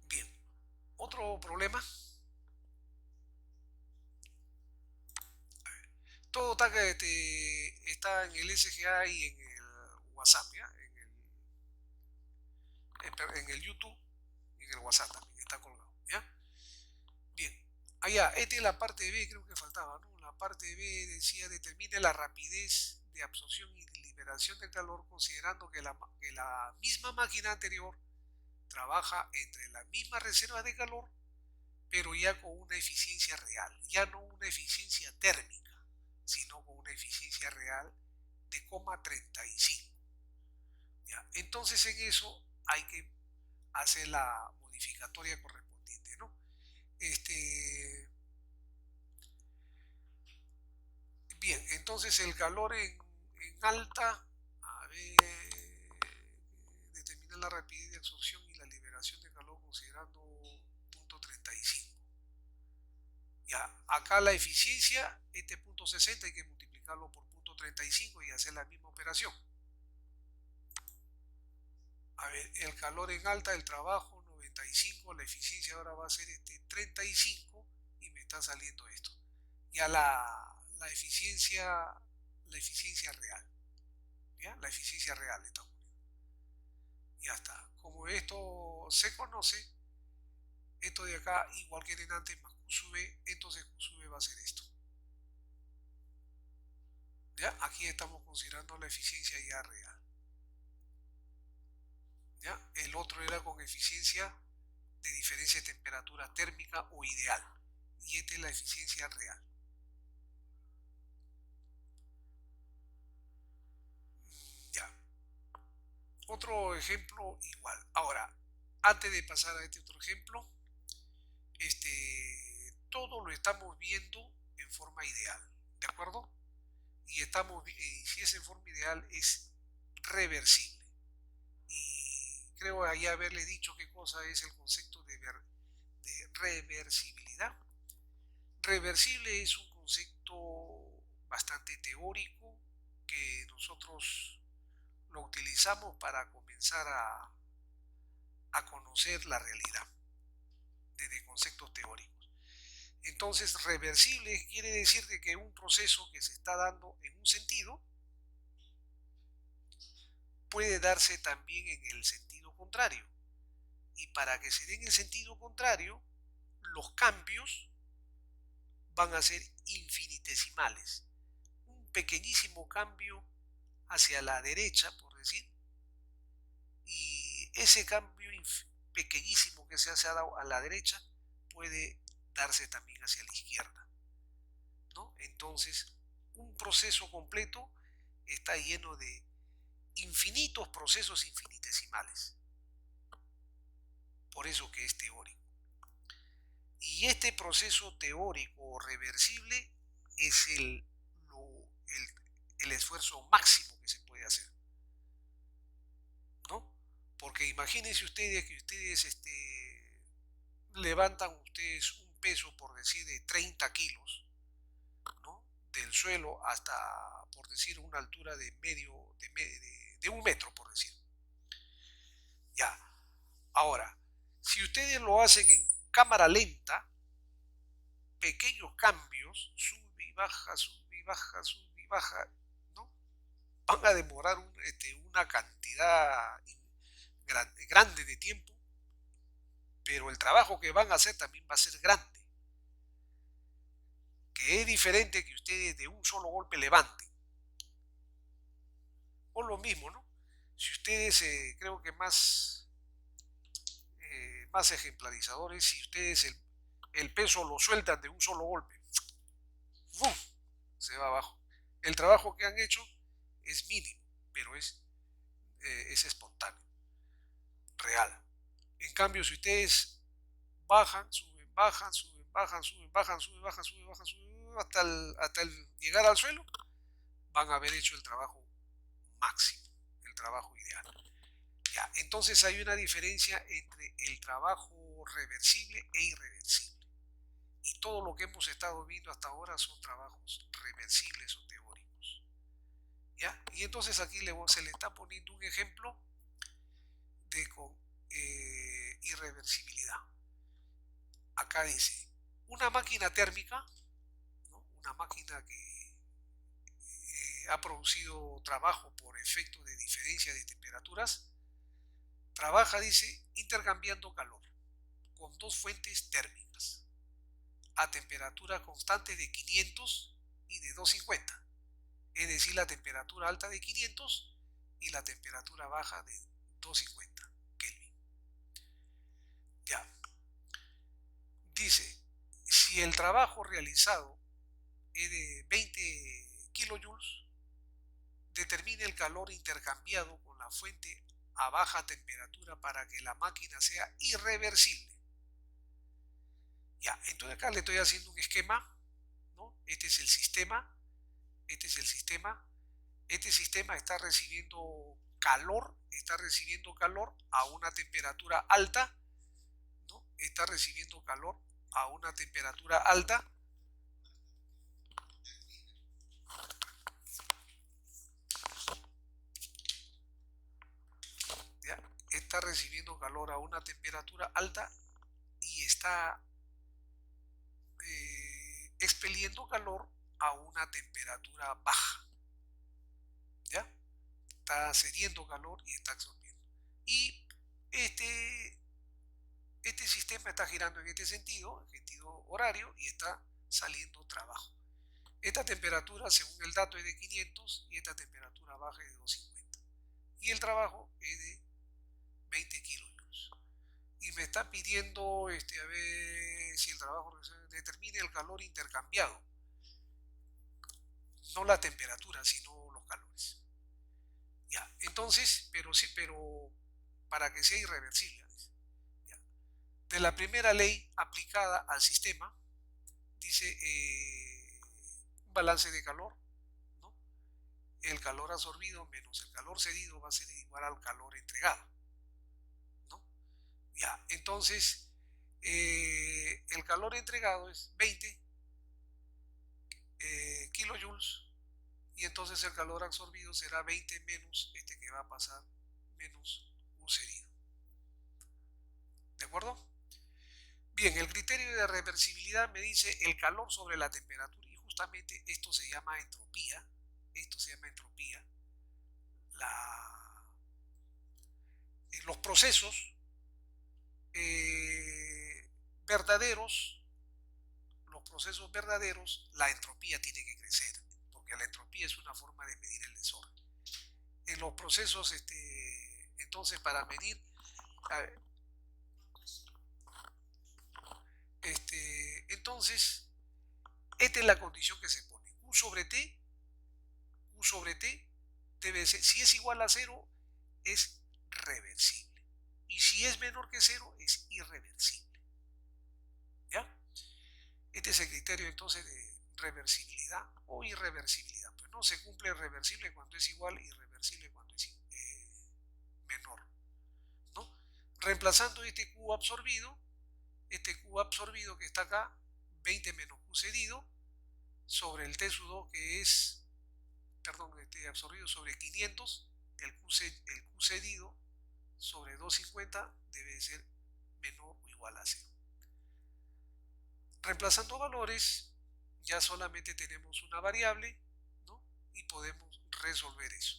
Bien. Otro problema. Todo está en el SGA y en el WhatsApp, ¿ya? En el YouTube y en el WhatsApp también está colgado, ¿ya? Bien. Allá, esta es la parte B, creo que faltaba, ¿no? La parte B decía, determine la rapidez de absorción y liberación del calor considerando que la misma máquina anterior trabaja entre las mismas reservas de calor, pero ya con una eficiencia real, ya no una eficiencia térmica, sino con una eficiencia real de 35. ¿Ya? Entonces en eso hay que hacer la modificatoria correspondiente, ¿no? Bien, entonces el calor en alta, a ver, determina la rapidez de absorción y la liberación de calor considerando punto 35. Ya, acá la eficiencia, este punto 60 hay que multiplicarlo por punto 35 y hacer la misma operación. A ver, el calor en alta, el trabajo 95, la eficiencia ahora va a ser 35 y me está saliendo esto. Ya la eficiencia real, ¿ya? La eficiencia real está poniendo. Ya está. Como esto se conoce, esto de acá, igual que en antes, más Q sub B, entonces Q sub B va a ser esto. ¿Ya? Aquí estamos considerando la eficiencia ya real. ¿Ya? El otro era con eficiencia de diferencia de temperatura térmica o ideal. Y esta es la eficiencia real. Ya. Otro ejemplo igual. Ahora, antes de pasar a este otro ejemplo, todo lo estamos viendo en forma ideal. ¿De acuerdo? Y si es en forma ideal, es reversible. Y creo ahí haberle dicho qué cosa es el concepto de reversibilidad. Reversible es un concepto bastante teórico que nosotros lo utilizamos para comenzar a conocer la realidad desde conceptos teóricos. Entonces, reversible quiere decir que un proceso que se está dando en un sentido puede darse también en el sentido contrario. Y para que se dé en el sentido contrario, los cambios van a ser infinitesimales. Un pequeñísimo cambio hacia la derecha, por decir, y ese cambio pequeñísimo que se ha dado a la derecha puede darse también hacia la izquierda, ¿no? Entonces, un proceso completo está lleno de infinitos procesos infinitesimales. Por eso que es teórico. Y este proceso teórico o reversible es el esfuerzo máximo que se puede hacer, ¿no? Porque imagínense ustedes que ustedes levantan ustedes un peso, por decir, de 30 kilos, ¿no? Del suelo hasta, por decir, una altura de 1 metro, por decir. Ya. Ahora, si ustedes lo hacen en cámara lenta, pequeños cambios, sube y baja, sube y baja, sube y baja, ¿no? Van a demorar una cantidad grande de tiempo, pero el trabajo que van a hacer también va a ser grande, que que es diferente que ustedes de un solo golpe levanten. O lo mismo, ¿no? Si ustedes, creo que más ejemplarizadores, si ustedes el peso lo sueltan de un solo golpe, ¡fum!, se va abajo. El trabajo que han hecho es mínimo, pero es espontáneo, real. En cambio, si ustedes bajan, suben, bajan, suben, bajan, suben, bajan, suben, bajan, suben, bajan, suben, hasta el llegar al suelo, van a haber hecho el trabajo máximo, el trabajo ideal. Ya, entonces hay una diferencia entre el trabajo reversible e irreversible. Y todo lo que hemos estado viendo hasta ahora son trabajos reversibles o teóricos. ¿Ya? Y entonces aquí se le está poniendo un ejemplo de irreversibilidad. Acá dice, una máquina térmica, ¿no? Una máquina que ha producido trabajo por efecto de diferencia de temperaturas, trabaja, dice, intercambiando calor con dos fuentes térmicas a temperatura constante de 500 y de 250, es decir, la temperatura alta de 500 y la temperatura baja de 250 Kelvin. Ya. Dice, si el trabajo realizado es de 20 kilojoules, determine el calor intercambiado con la fuente a baja temperatura para que la máquina sea irreversible. Ya, entonces acá le estoy haciendo un esquema, ¿no? Este es el sistema, este es el sistema, este sistema está recibiendo calor a una temperatura alta, ¿no? Está recibiendo calor a una temperatura alta, ¿ya? Está recibiendo calor a una temperatura alta y está expeliendo calor a una temperatura baja, ¿ya? Está cediendo calor y está absorbiendo. Y este sistema está girando en este sentido, en sentido horario, y está saliendo trabajo. Esta temperatura, según el dato, es de 500 y esta temperatura baja es de 250. Y el trabajo es de 20 kilojoules. Y me está pidiendo, a ver si el trabajo determine el calor intercambiado. No la temperatura, sino los calores. Ya, entonces, pero para que sea irreversible. Ya. De la primera ley aplicada al sistema, dice un balance de calor, ¿no? El calor absorbido menos el calor cedido va a ser igual al calor entregado, ¿no? Ya, entonces, el calor entregado es 20 kilojoules y entonces el calor absorbido será 20 menos este que va a pasar, menos un cedido. ¿De acuerdo? Bien, el criterio de reversibilidad me dice el calor sobre la temperatura y justamente esto se llama entropía. Esto se llama entropía. Los procesos verdaderos, la entropía tiene que crecer, porque la entropía es una forma de medir el desorden. En los procesos, entonces para medir, entonces, esta es la condición que se pone. Q sobre T debe ser, si es igual a 0, es reversible. Y si es menor que 0, es irreversible. ¿Ya? Este es el criterio entonces de reversibilidad o irreversibilidad. Pues no se cumple reversible cuando es igual, irreversible cuando es menor, ¿no? Reemplazando este Q absorbido que está acá, 20 menos Q cedido, sobre el T sub 2 que es, perdón, absorbido sobre 500, el Q cedido sobre 250 debe ser menor o igual a 0. Reemplazando valores, ya solamente tenemos una variable, ¿no? Y podemos resolver eso,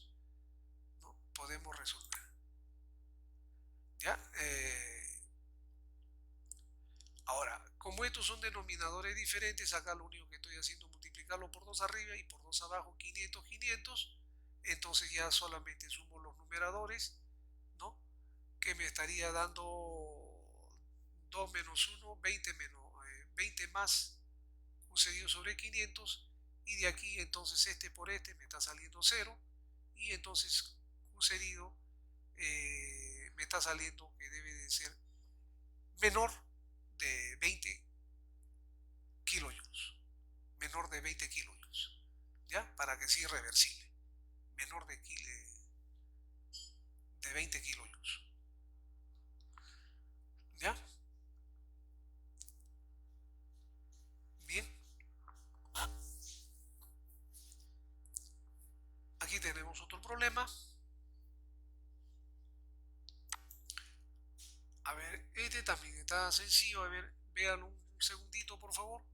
¿no? Podemos resolver. ¿Ya? Ahora, Como estos son denominadores diferentes, acá lo único que estoy haciendo es multiplicarlo por 2 arriba y por 2 abajo, 500, 500. Entonces ya solamente sumo los numeradores, ¿no? Que me estaría dando 2 menos 1, 20, 20 más q seguido sobre 500. Y de aquí entonces este por este me está saliendo 0. Y entonces q seguido me está saliendo que debe de ser menor de 20 kilojoules, menor de 20 kilojoules, ¿ya? Para que sea irreversible, menor de 20 kilojoules, ¿ya? Bien, aquí tenemos otro problema. A ver, este también está sencillo, a ver, vean un segundito por favor.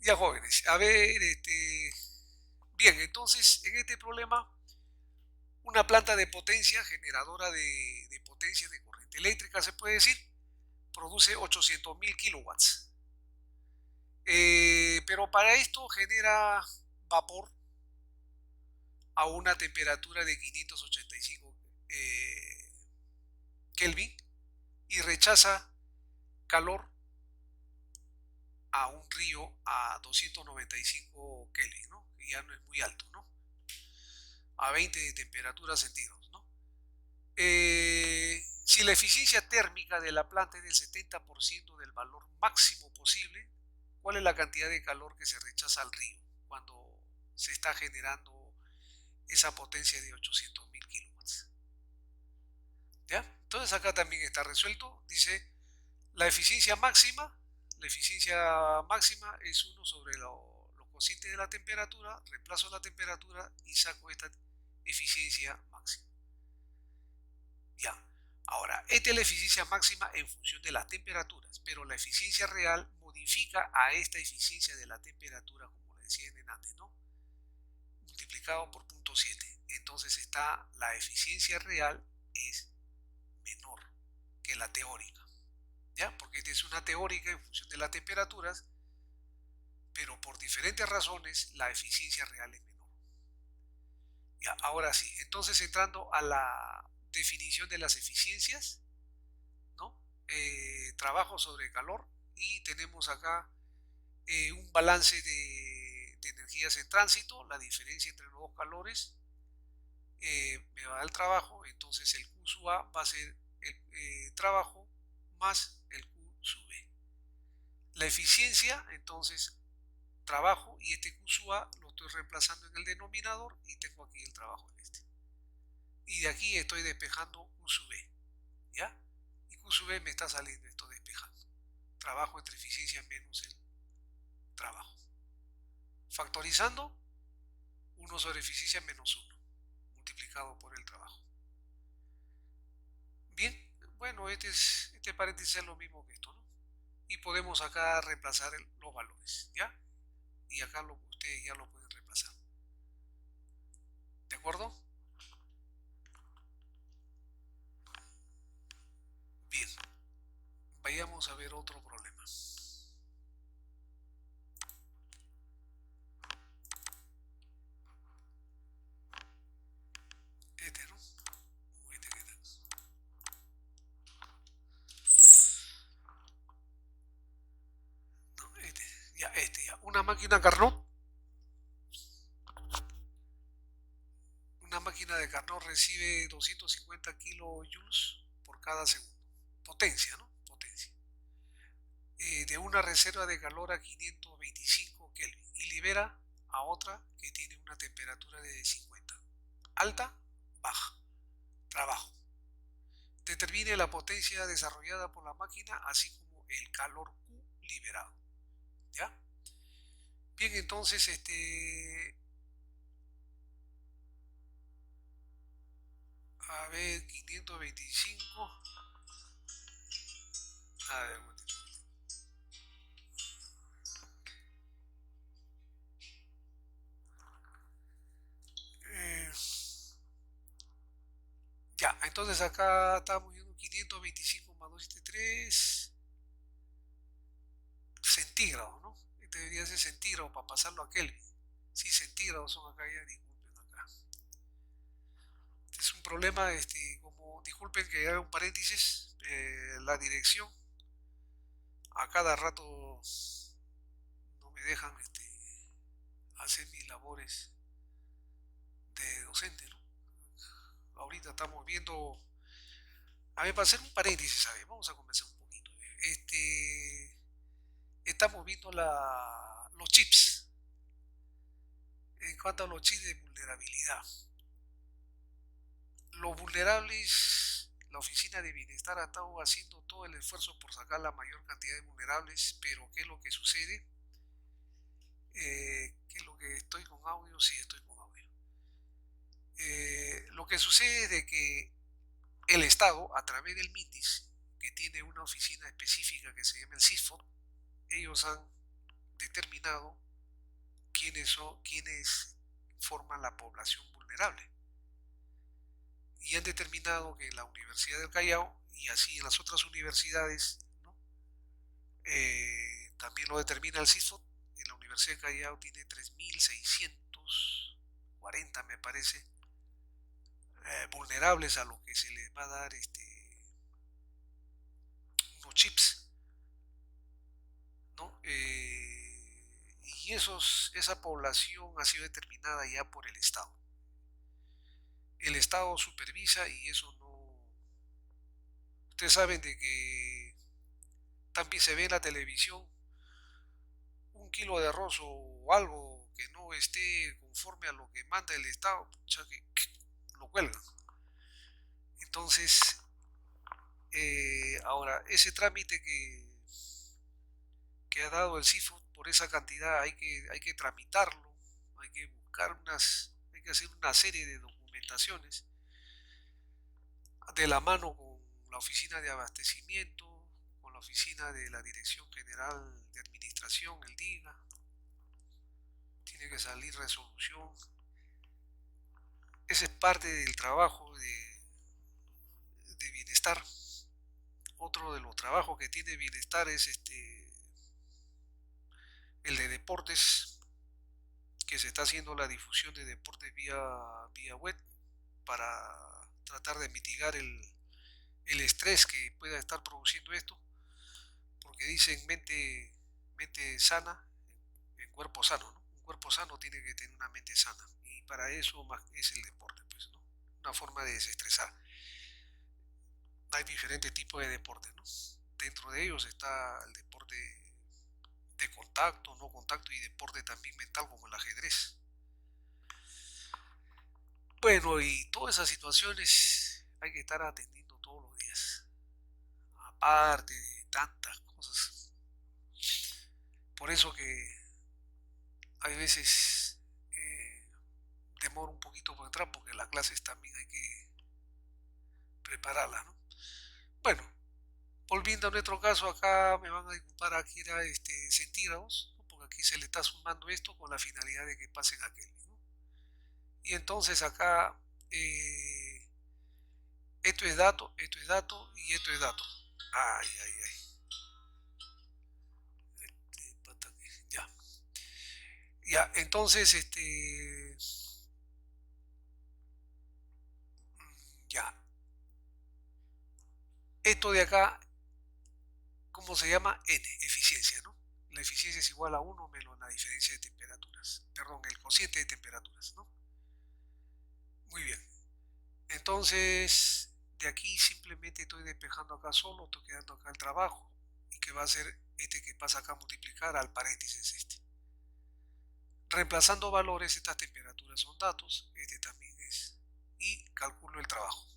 Ya jóvenes, a ver, bien, entonces en este problema, una planta de potencia, generadora de potencia de corriente eléctrica, se puede decir, produce 800.000 kilowatts. Pero para esto genera vapor a una temperatura de 585 Kelvin y rechaza calor a un río a 295 Kelvin, ¿no? Que ya no es muy alto, ¿no? A 20 de temperatura centígrados, ¿no? Si la eficiencia térmica de la planta es del 70% del valor máximo posible, ¿cuál es la cantidad de calor que se rechaza al río cuando se está generando esa potencia de 800.000 kilowatts? ¿Ya? Entonces acá también está resuelto. Dice la eficiencia máxima es 1 sobre los cocientes de la temperatura, reemplazo la temperatura y saco esta eficiencia máxima. Ya. Ahora, esta es la eficiencia máxima en función de las temperaturas, pero la eficiencia real modifica a esta eficiencia de la temperatura, como le decía en antes, ¿no? Multiplicado por 0.7. Entonces está la eficiencia real es menor que la teórica, ¿ya? Porque esta es una teórica en función de las temperaturas, pero por diferentes razones la eficiencia real es menor. Ya, ahora sí, entonces entrando a la definición de las eficiencias, ¿no? Trabajo sobre calor y tenemos acá un balance de energías en tránsito, la diferencia entre los dos calores me va a dar el trabajo, entonces el Q sub A va a ser el trabajo más el Q sub B. La eficiencia, entonces trabajo y este Q sub A lo estoy reemplazando en el denominador y tengo aquí el trabajo en este. Y de aquí estoy despejando Q sub B, ¿ya? Y Q sub B me está saliendo esto despejando. Trabajo entre eficiencia menos el trabajo. Factorizando, 1 sobre eficiencia menos 1, multiplicado por el trabajo. Bien, bueno, este paréntesis es lo mismo que esto, ¿no? Y podemos acá reemplazar los valores, ¿ya? Y acá ustedes ya lo pueden reemplazar. ¿De acuerdo? Bien, vayamos a ver otro problema. Este, ¿no? O este que está. No, este ya. Una máquina de Carnot recibe 250 kilojoules por cada segundo. Potencia, ¿no? Potencia. De una reserva de calor a 525 Kelvin y libera a otra que tiene una temperatura de 50. Alta, baja. Trabajo. Determine la potencia desarrollada por la máquina, así como el calor Q liberado. ¿Ya? Bien, entonces, a ver, 525. A ver, eh, ya, entonces acá estamos viendo 525 más 273 centígrados, ¿no? Este debería ser centígrados para pasarlo a Kelvin. Sí, centígrados son acá, ya disculpen acá. Es un problema, como disculpen que haga un paréntesis, la dirección a cada rato no me dejan hacer mis labores de docente, ¿no? Ahorita estamos viendo, a ver, para hacer un paréntesis, ¿sabes? Vamos a comenzar un poquito. Estamos viendo los chips. En cuanto a los chips de vulnerabilidad, los vulnerables, la Oficina de Bienestar ha estado haciendo todo el esfuerzo por sacar la mayor cantidad de vulnerables, pero ¿qué es lo que sucede? ¿Qué es lo que estoy con audio? Sí, estoy con audio. Lo que sucede es de que el Estado, a través del MITIS, que tiene una oficina específica que se llama el CISFOD, ellos han determinado quiénes forman la población vulnerable. Y han determinado que en la Universidad del Callao y así en las otras universidades, ¿no? También lo determina el CISFOD. En la Universidad del Callao tiene 3.640, me parece, vulnerables a lo que se les va a dar microchips, ¿no? Y esa población ha sido determinada ya por el Estado. El Estado supervisa y eso no... Ustedes saben de que también se ve en la televisión un kilo de arroz o algo que no esté conforme a lo que manda el Estado, ya que lo cuelgan. Entonces, ahora, ese trámite que ha dado el CIFO por esa cantidad hay que tramitarlo, hay que hacer una serie de documentaciones de la mano con la oficina de abastecimiento, con la oficina de la Dirección General de Administración, el DIGA, tiene que salir resolución. Ese es parte del trabajo de bienestar. Otro de los trabajos que tiene bienestar es el de deportes, que se está haciendo la difusión de deportes vía web para tratar de mitigar el estrés que pueda estar produciendo esto, porque dicen mente sana en cuerpo sano, ¿no? Un cuerpo sano tiene que tener una mente sana y para eso más es el deporte, pues, ¿no? Una forma de desestresar. Hay diferentes tipos de deportes, ¿no? Dentro de ellos está el deporte de contacto, no contacto y deporte también mental como el ajedrez. Bueno, y todas esas situaciones hay que estar atendiendo todos los días, aparte de tantas cosas. Por eso que hay veces demora un poquito por entrar, porque las clases también hay que prepararlas, ¿no? Bueno, volviendo a nuestro caso, acá me van a disculpar, aquí era centígrados, ¿no? Porque aquí se le está sumando esto con la finalidad de que pasen aquel, ¿no? Y entonces acá esto es dato y esto es dato. Ay, ay, ay. Ya. Ya, entonces, ya. Esto de acá, ¿cómo se llama? N, eficiencia, ¿no? La eficiencia es igual a 1 menos la diferencia de temperaturas. Perdón, el cociente de temperaturas, ¿no? Muy bien. Entonces, de aquí simplemente estoy despejando acá solo, estoy quedando acá el trabajo. ¿Y qué va a ser este que pasa acá a multiplicar al paréntesis este? Reemplazando valores, estas temperaturas son datos, este también es, y calculo el trabajo.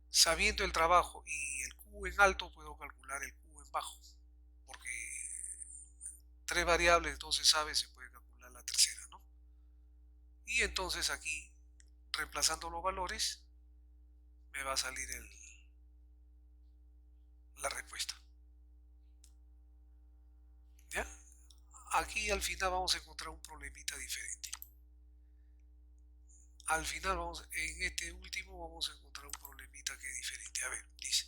Sabiendo el trabajo y el Q en alto, puedo calcular el Q en bajo, porque tres variables, entonces sabe, se puede calcular la tercera, ¿no? Y entonces aquí, reemplazando los valores, me va a salir la respuesta. ¿Ya? Aquí al final vamos a encontrar un problemita diferente. Al final, en este último, vamos a encontrar un problemita que es diferente. A ver, dice.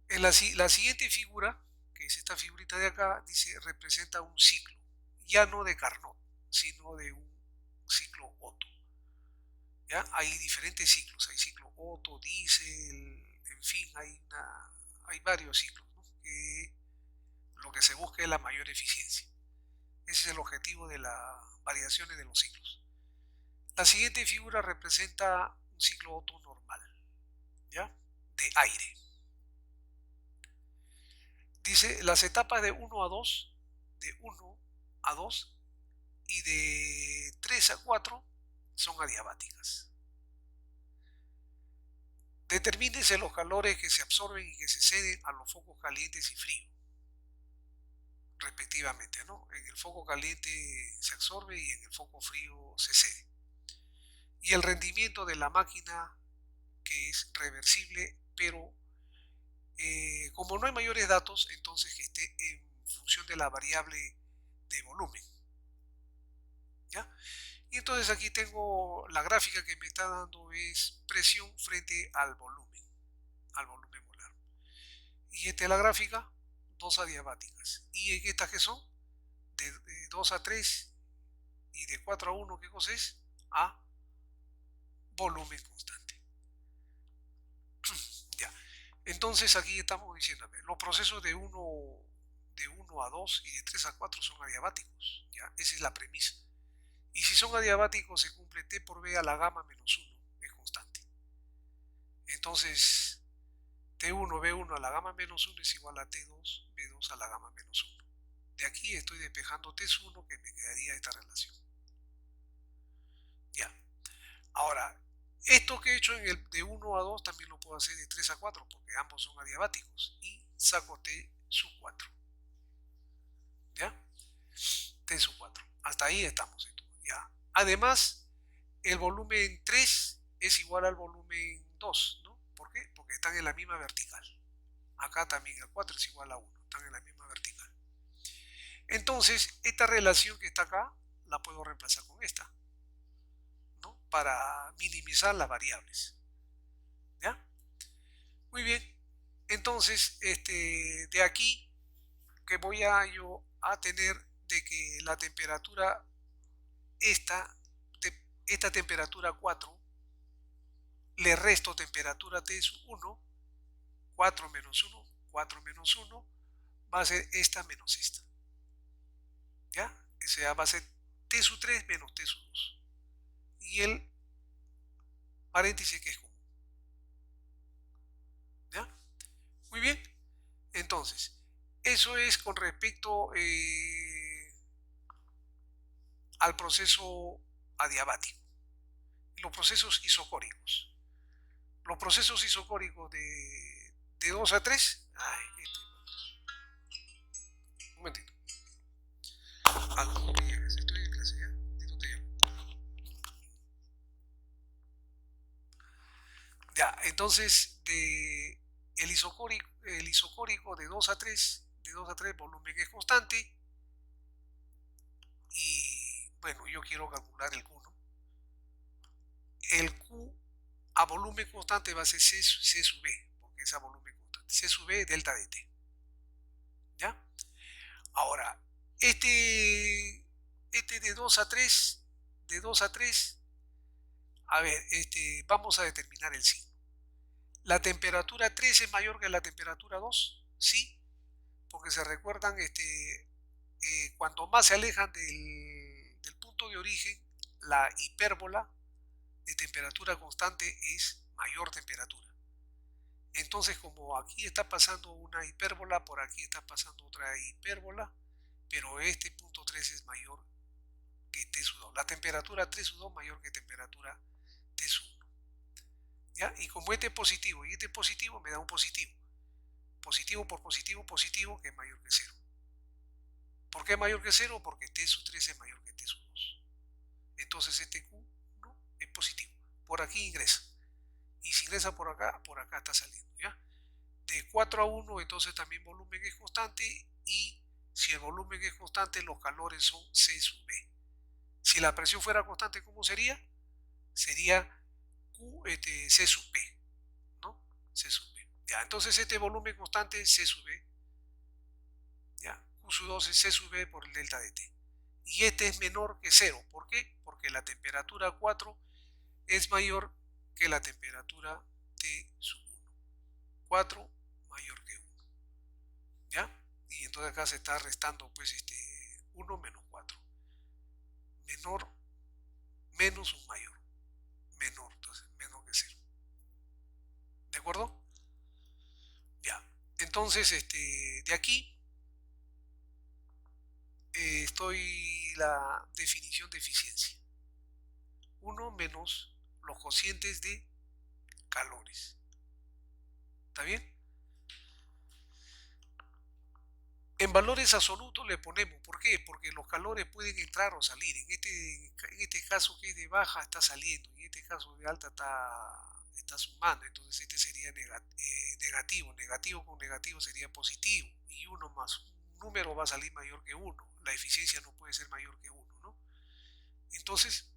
En la siguiente figura, que es esta figurita de acá, dice, representa un ciclo, ya no de Carnot, sino de un ciclo Otto. ¿Ya? Hay diferentes ciclos, hay ciclo Otto, Diesel, en fin, hay varios ciclos, ¿no? Que lo que se busca es la mayor eficiencia. Ese es el objetivo de las variaciones de los ciclos. La siguiente figura representa un ciclo Otto normal, ¿ya? De aire. Dice las etapas de 1 a 2, de 1 a 2 y de 3 a 4 son adiabáticas. Determínense los calores que se absorben y que se ceden a los focos calientes y fríos, respectivamente, ¿no? En el foco caliente se absorbe y en el foco frío se cede. Y el rendimiento de la máquina, que es reversible, pero como no hay mayores datos, entonces que esté en función de la variable de volumen. ¿Ya? Y entonces aquí tengo la gráfica que me está dando es presión frente al volumen molar. Y esta es la gráfica, dos adiabáticas. Y en estas que son de 2 a 3 y de 4 a 1, ¿qué cosa es? A volumen constante. Ya. Entonces aquí estamos diciendo, a ver, los procesos de uno a 2 y de 3 a 4 son adiabáticos, ¿ya? Esa es la premisa. Y si son adiabáticos se cumple T por B a la gamma menos 1, es constante. Entonces T1 B1 a la gamma menos 1 es igual a T2 B2 a la gamma menos 1. De aquí estoy despejando T1 que me quedaría esta relación. Ya. Ahora, esto que he hecho en el de 1 a 2 también lo puedo hacer de 3 a 4 porque ambos son adiabáticos y saco T sub 4. ¿Ya? T sub 4. Hasta ahí estamos. ¿Ya? Además, el volumen 3 es igual al volumen 2, ¿no? ¿Por qué? Porque están en la misma vertical. Acá también el 4 es igual a 1, están en la misma vertical. Entonces, esta relación que está acá la puedo reemplazar con esta, ¿no? Para minimizar las variables. ¿Ya? Muy bien. Entonces, de aquí que voy a yo a tener de que la temperatura, esta, esta temperatura 4, le resto temperatura T sub 1, 4 menos 1, 4 menos 1, va a ser esta menos esta. ¿Ya? O sea, va a ser T sub 3 menos T sub 2. Y el paréntesis que es común. ¿Ya? Muy bien. Entonces, eso es con respecto al proceso adiabático. Los procesos isocóricos. Los procesos isocóricos de 2 a 3. Ay, un momentito. Estoy en clase, ¿ya? Ya, entonces, el isocórico de 2 a 3 volumen es constante. Y bueno, yo quiero calcular el Q, ¿no? El Q a volumen constante va a ser C sub B, porque es a volumen constante. C sub B delta de T. ¿Ya? Ahora, este de 2 a 3, a ver, vamos a determinar el signo. ¿La temperatura 3 es mayor que la temperatura 2? Sí, porque se recuerdan, cuanto más se alejan del punto de origen, la hipérbola de temperatura constante es mayor temperatura. Entonces, como aquí está pasando una hipérbola, por aquí está pasando otra hipérbola, pero este punto 3 es mayor que T sub 2. La temperatura T sub 2 mayor que temperatura T sub 1. ¿Ya? Y como este es positivo y este es positivo, me da un positivo. Positivo por positivo, positivo, que es mayor que 0. ¿Por qué es mayor que 0? Porque T sub 3 es mayor que T sub 2. Entonces este Q1 es positivo. Por aquí ingresa. Y si ingresa por acá está saliendo. ¿Ya? De 4 a 1, entonces también volumen es constante. Y si el volumen es constante, los calores son C sub B. Si la presión fuera constante, ¿cómo sería? Sería C sub B, ¿no? C sub B. Ya, entonces este volumen constante es C sub B. Ya, Q sub 2 es C sub B por el delta de T. Y este es menor que 0. ¿Por qué? Porque la temperatura 4 es mayor que la temperatura T sub 1. 4 mayor que 1. ¿Ya? Y entonces acá se está restando pues 1 menos 4. Menor menos un mayor. Menor, entonces menor que 0. ¿De acuerdo? Ya. Entonces, de aquí estoy la definición de eficiencia. 1 menos los cocientes de calores. ¿Está bien? En valores absolutos le ponemos, ¿por qué? Porque los calores pueden entrar o salir. En este caso que es de baja está saliendo, en este caso de alta está sumando. Entonces este sería negativo. Negativo con negativo sería positivo. Y uno más un número va a salir mayor que uno. La eficiencia no puede ser mayor que uno, ¿no? Entonces,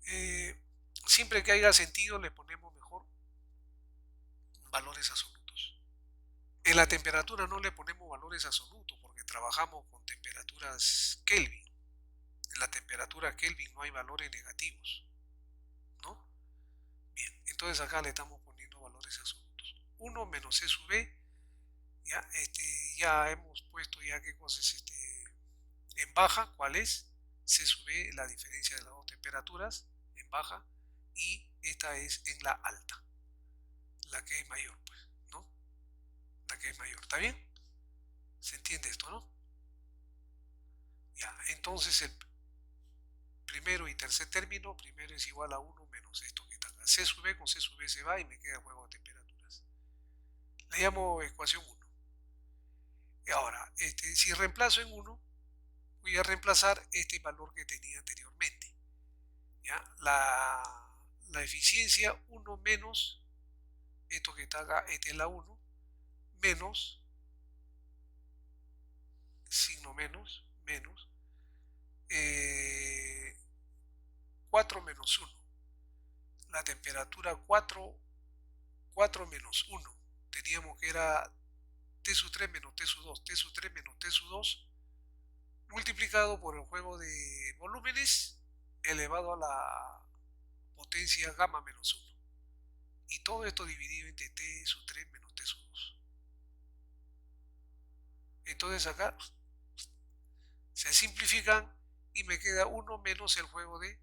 eh, siempre que haya sentido le ponemos mejor valores absolutos. En la temperatura no le ponemos valores absolutos porque trabajamos con temperaturas Kelvin. En la temperatura Kelvin no hay valores negativos, ¿no? Bien, entonces acá le estamos poniendo valores absolutos. 1 menos C sub B. Ya, ya hemos puesto ya qué cosa es en baja, ¿cuál es? C sub B, la diferencia de las dos temperaturas en baja, y esta es en la alta, la que es mayor, pues, ¿no? La que es mayor, ¿está bien? ¿Se entiende esto, no? Ya, entonces el primero y tercer término, primero es igual a 1 menos esto que está acá. C sub B con C sub B se va y me queda juego de temperaturas. Le llamo ecuación 1. Y ahora, si reemplazo en 1, voy a reemplazar este valor que tenía anteriormente. ¿Ya? La eficiencia 1 menos esto que está acá, es la 1, menos, signo menos, menos, 4 menos 1. La temperatura 4 menos 1. Teníamos que era T sub 3 menos T sub 2, T sub 3 menos T sub 2, multiplicado por el juego de volúmenes elevado a la potencia gamma menos 1. Y todo esto dividido entre T sub 3 menos T sub 2. Entonces acá se simplifican y me queda 1 menos el juego de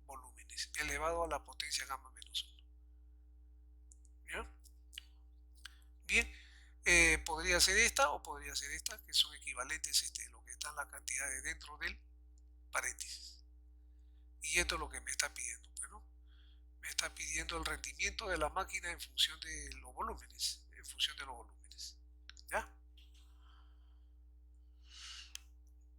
volúmenes elevado a la potencia gamma menos 1. ¿Ya? Bien, podría ser esta o podría ser esta, que son equivalentes lo que están las cantidades dentro del paréntesis. Y esto es lo que me está pidiendo. Bueno, me está pidiendo el rendimiento de la máquina en función de los volúmenes. En función de los volúmenes. ¿Ya?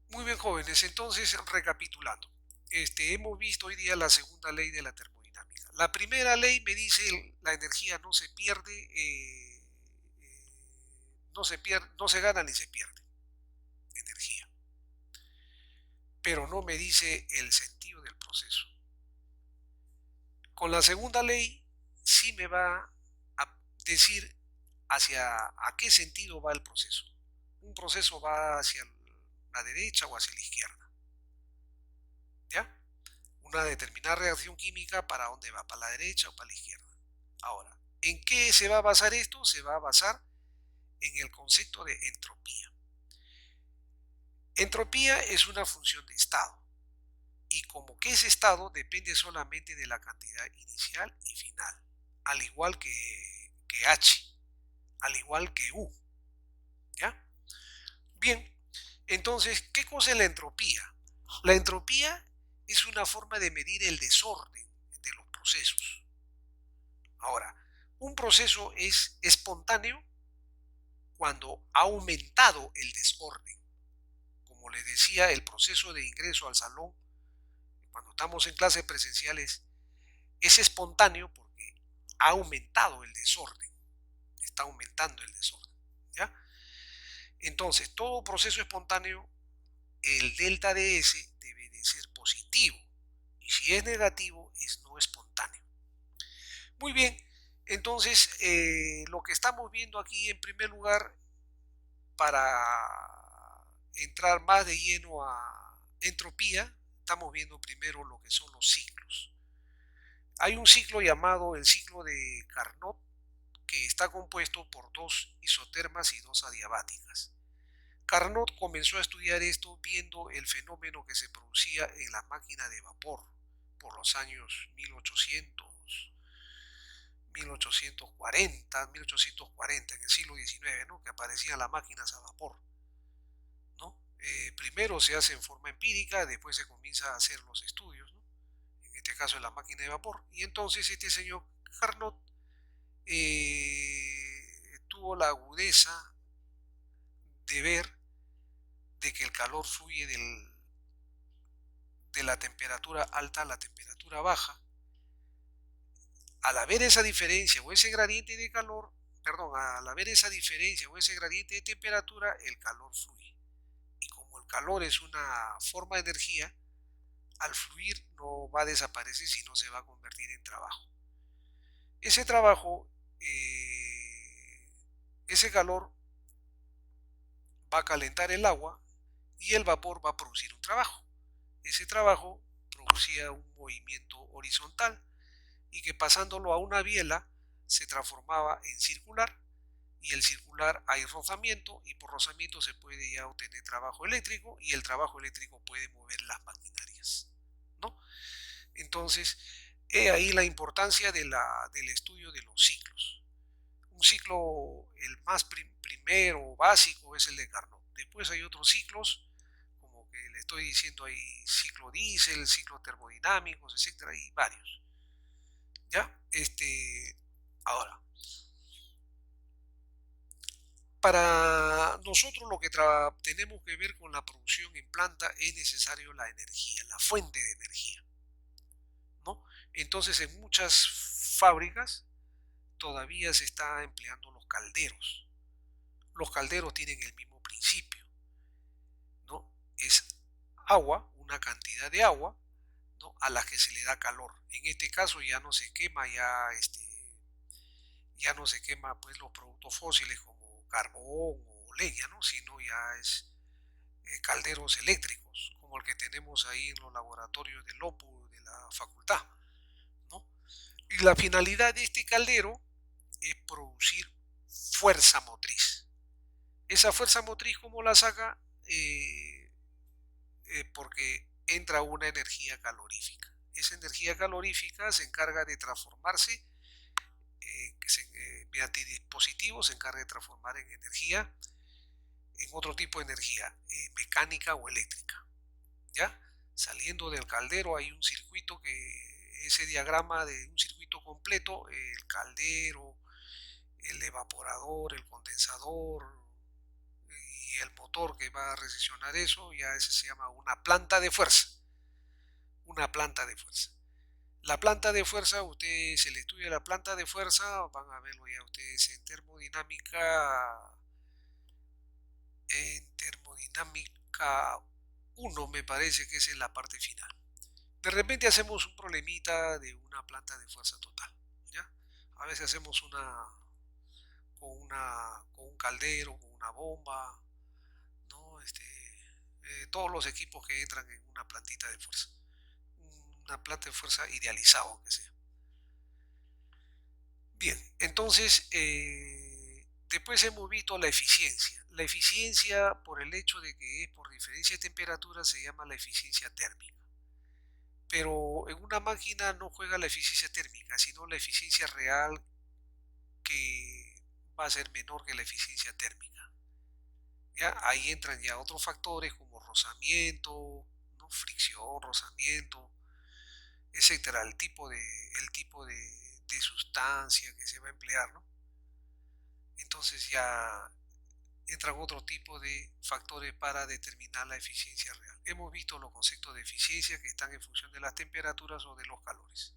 Muy bien, jóvenes. Entonces, recapitulando. Hemos visto hoy día la segunda ley de la termodinámica. La primera ley me dice la energía no se pierde, no se gana ni se pierde energía. Pero no me dice el sentido del proceso. Con la segunda ley sí me va a decir hacia a qué sentido va el proceso. Un proceso va hacia la derecha o hacia la izquierda. ¿Ya? Una determinada reacción química, ¿para dónde va? ¿Para la derecha o para la izquierda? Ahora, ¿en qué se va a basar esto? Se va a basar en el concepto de entropía. Entropía es una función de estado. Y como que ese estado depende solamente de la cantidad inicial y final, al igual que H, al igual que U. ¿Ya? Bien, entonces, ¿qué cosa es la entropía? La entropía es una forma de medir el desorden de los procesos. Ahora, un proceso es espontáneo cuando ha aumentado el desorden. Como les decía, el proceso de ingreso al salón, cuando estamos en clases presenciales, es espontáneo porque ha aumentado el desorden. Está aumentando el desorden. ¿Ya? Entonces, todo proceso espontáneo, el delta de S debe de ser positivo. Y si es negativo, es no espontáneo. Muy bien, entonces lo que estamos viendo aquí en primer lugar, para entrar más de lleno a entropía, estamos viendo primero lo que son los ciclos. Hay un ciclo llamado el ciclo de Carnot, que está compuesto por dos isotermas y dos adiabáticas. Carnot comenzó a estudiar esto viendo el fenómeno que se producía en la máquina de vapor por los años 1840, en el siglo XIX, ¿no? Que aparecían las máquinas a vapor, ¿no? Primero se hace en forma empírica, después se comienza a hacer los estudios, ¿no? En este caso en la máquina de vapor, y entonces este señor Carnot tuvo la agudeza de ver de que el calor fluye de la temperatura alta a la temperatura baja. Al haber esa diferencia o ese gradiente de calor, perdón, al haber esa diferencia o ese gradiente de temperatura, el calor fluye. Y como el calor es una forma de energía, al fluir no va a desaparecer, sino se va a convertir en trabajo. Ese trabajo, ese calor va a calentar el agua y el vapor va a producir un trabajo. Ese trabajo producía un movimiento horizontal y que pasándolo a una biela se transformaba en circular, y el circular hay rozamiento, y por rozamiento se puede ya obtener trabajo eléctrico, y el trabajo eléctrico puede mover las maquinarias, ¿no? Entonces, he ahí la importancia del estudio de los ciclos. Un ciclo, el más primero, básico, es el de Carnot. Después hay otros ciclos, como que le estoy diciendo, hay ciclo diésel, ciclos termodinámicos, etcétera, y varios. ¿Ya? Ahora, para nosotros lo que tenemos que ver con la producción en planta es necesario la energía, la fuente de energía, ¿no? Entonces, en muchas fábricas todavía se está empleando los calderos. Los calderos tienen el mismo principio, ¿no? Es agua, una cantidad de agua, ¿no? A la que se le da calor. En este caso ya no se quema, ya no se quema pues los productos fósiles como carbón o leña, ¿no? Sino ya es calderos eléctricos, como el que tenemos ahí en los laboratorios del OPU de la facultad, ¿no? Y la finalidad de este caldero es producir fuerza motriz. Esa fuerza motriz, ¿cómo la saca? Porque entra una energía calorífica. Esa energía calorífica se encarga de transformarse, mediante dispositivos, se encarga de transformar en energía, en otro tipo de energía, mecánica o eléctrica. ¿Ya? Saliendo del caldero hay un circuito ese diagrama de un circuito completo, el caldero, el evaporador, el condensador y el motor que va a recesionar eso, ya ese se llama una planta de fuerza. Una planta de fuerza. La planta de fuerza, ustedes, el estudio de la planta de fuerza, van a verlo ya ustedes en termodinámica 1 me parece que es en la parte final. De repente hacemos un problemita de una planta de fuerza total, ¿ya? A veces hacemos con un caldero, con una bomba, ¿no? Todos los equipos que entran en una plantita de fuerza. Una planta de fuerza idealizada, aunque sea. Bien, entonces, después hemos visto la eficiencia. La eficiencia, por el hecho de que es por diferencia de temperatura, se llama la eficiencia térmica. Pero en una máquina no juega la eficiencia térmica, sino la eficiencia real, que va a ser menor que la eficiencia térmica. ¿Ya? Ahí entran ya otros factores como rozamiento, ¿no? Fricción, rozamiento, etcétera, el tipo de sustancia que se va a emplear, ¿no? Entonces ya entran otro tipo de factores para determinar la eficiencia real. Hemos visto los conceptos de eficiencia que están en función de las temperaturas o de los calores.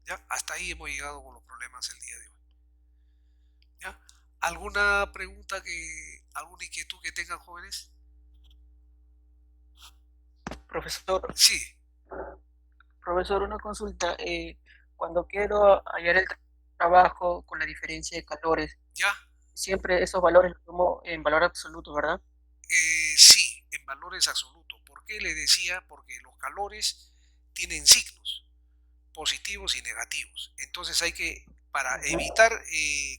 ¿Ya? Hasta ahí hemos llegado con los problemas el día de hoy. ¿Ya? ¿Alguna pregunta, alguna inquietud que tengan, jóvenes? Profesor, Sí, profesor, una consulta. Cuando quiero hallar el trabajo con la diferencia de calores, ya, siempre esos valores los tomo en valor absoluto, ¿verdad? sí, en valores absolutos. ¿Por qué le decía? Porque los calores tienen signos positivos y negativos. Entonces hay que, para evitar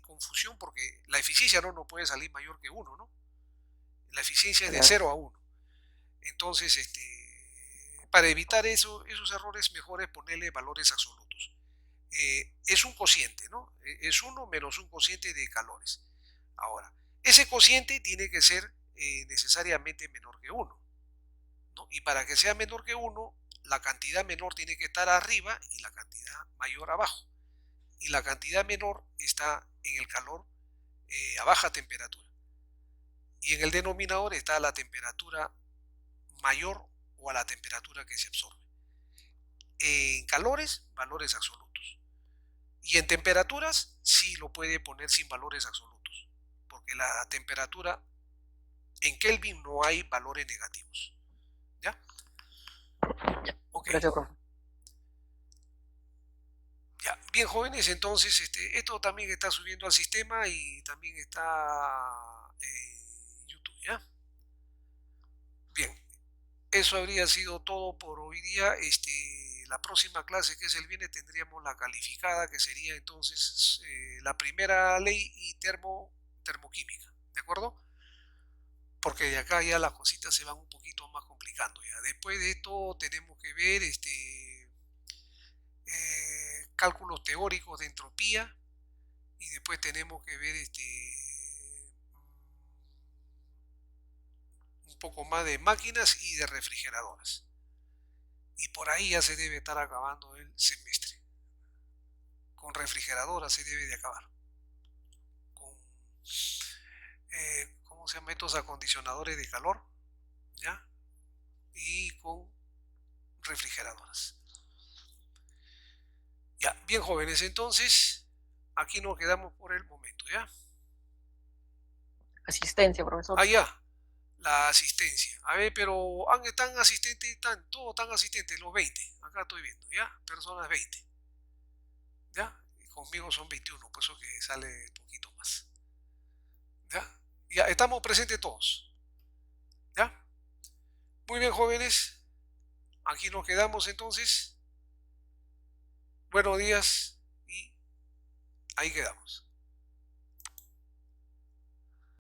confusión, porque la eficiencia no puede salir mayor que 1, ¿no? La eficiencia es de Claro. 0 a 1. Entonces, para evitar esos errores, mejor es ponerle valores absolutos. Es un cociente, ¿no? Es 1 menos un cociente de calores. Ahora, ese cociente tiene que ser necesariamente menor que 1, ¿no? Y para que sea menor que 1, la cantidad menor tiene que estar arriba y la cantidad mayor abajo. Y la cantidad menor está en el calor a baja temperatura. Y en el denominador está la temperatura mayor o a la temperatura que se absorbe. En calores, valores absolutos. Y en temperaturas, sí lo puede poner sin valores absolutos. Porque la temperatura, en Kelvin no hay valores negativos. ¿Ya? Ya. Ok. Gracias, profe. Ya. Bien, jóvenes, entonces esto también está subiendo al sistema y también está en YouTube, ¿ya? Bien, eso habría sido todo por hoy día. la próxima clase, que es el viernes, tendríamos la calificada, que sería entonces la primera ley y termoquímica, ¿de acuerdo? Porque de acá ya las cositas se van un poquito más complicando ya. Después de esto tenemos que ver cálculos teóricos de entropía y después tenemos que ver un poco más de máquinas y de refrigeradoras. Y por ahí ya se debe estar acabando el semestre. Con refrigeradoras se debe de acabar. Con, ¿cómo se llama? Estos acondicionadores de calor, ¿ya? Y con refrigeradoras. Ya, bien jóvenes, entonces aquí nos quedamos por el momento, ¿ya? Asistencia, profesor. Ah, ya, la asistencia. A ver, pero tan asistentes, todos tan asistentes, los 20. Acá estoy viendo, ¿ya? Personas 20. ¿Ya? Y conmigo son 21, por eso que sale un poquito más. ¿Ya? Ya, estamos presentes todos. ¿Ya? Muy bien, jóvenes. Aquí nos quedamos entonces. Buenos días y ahí quedamos.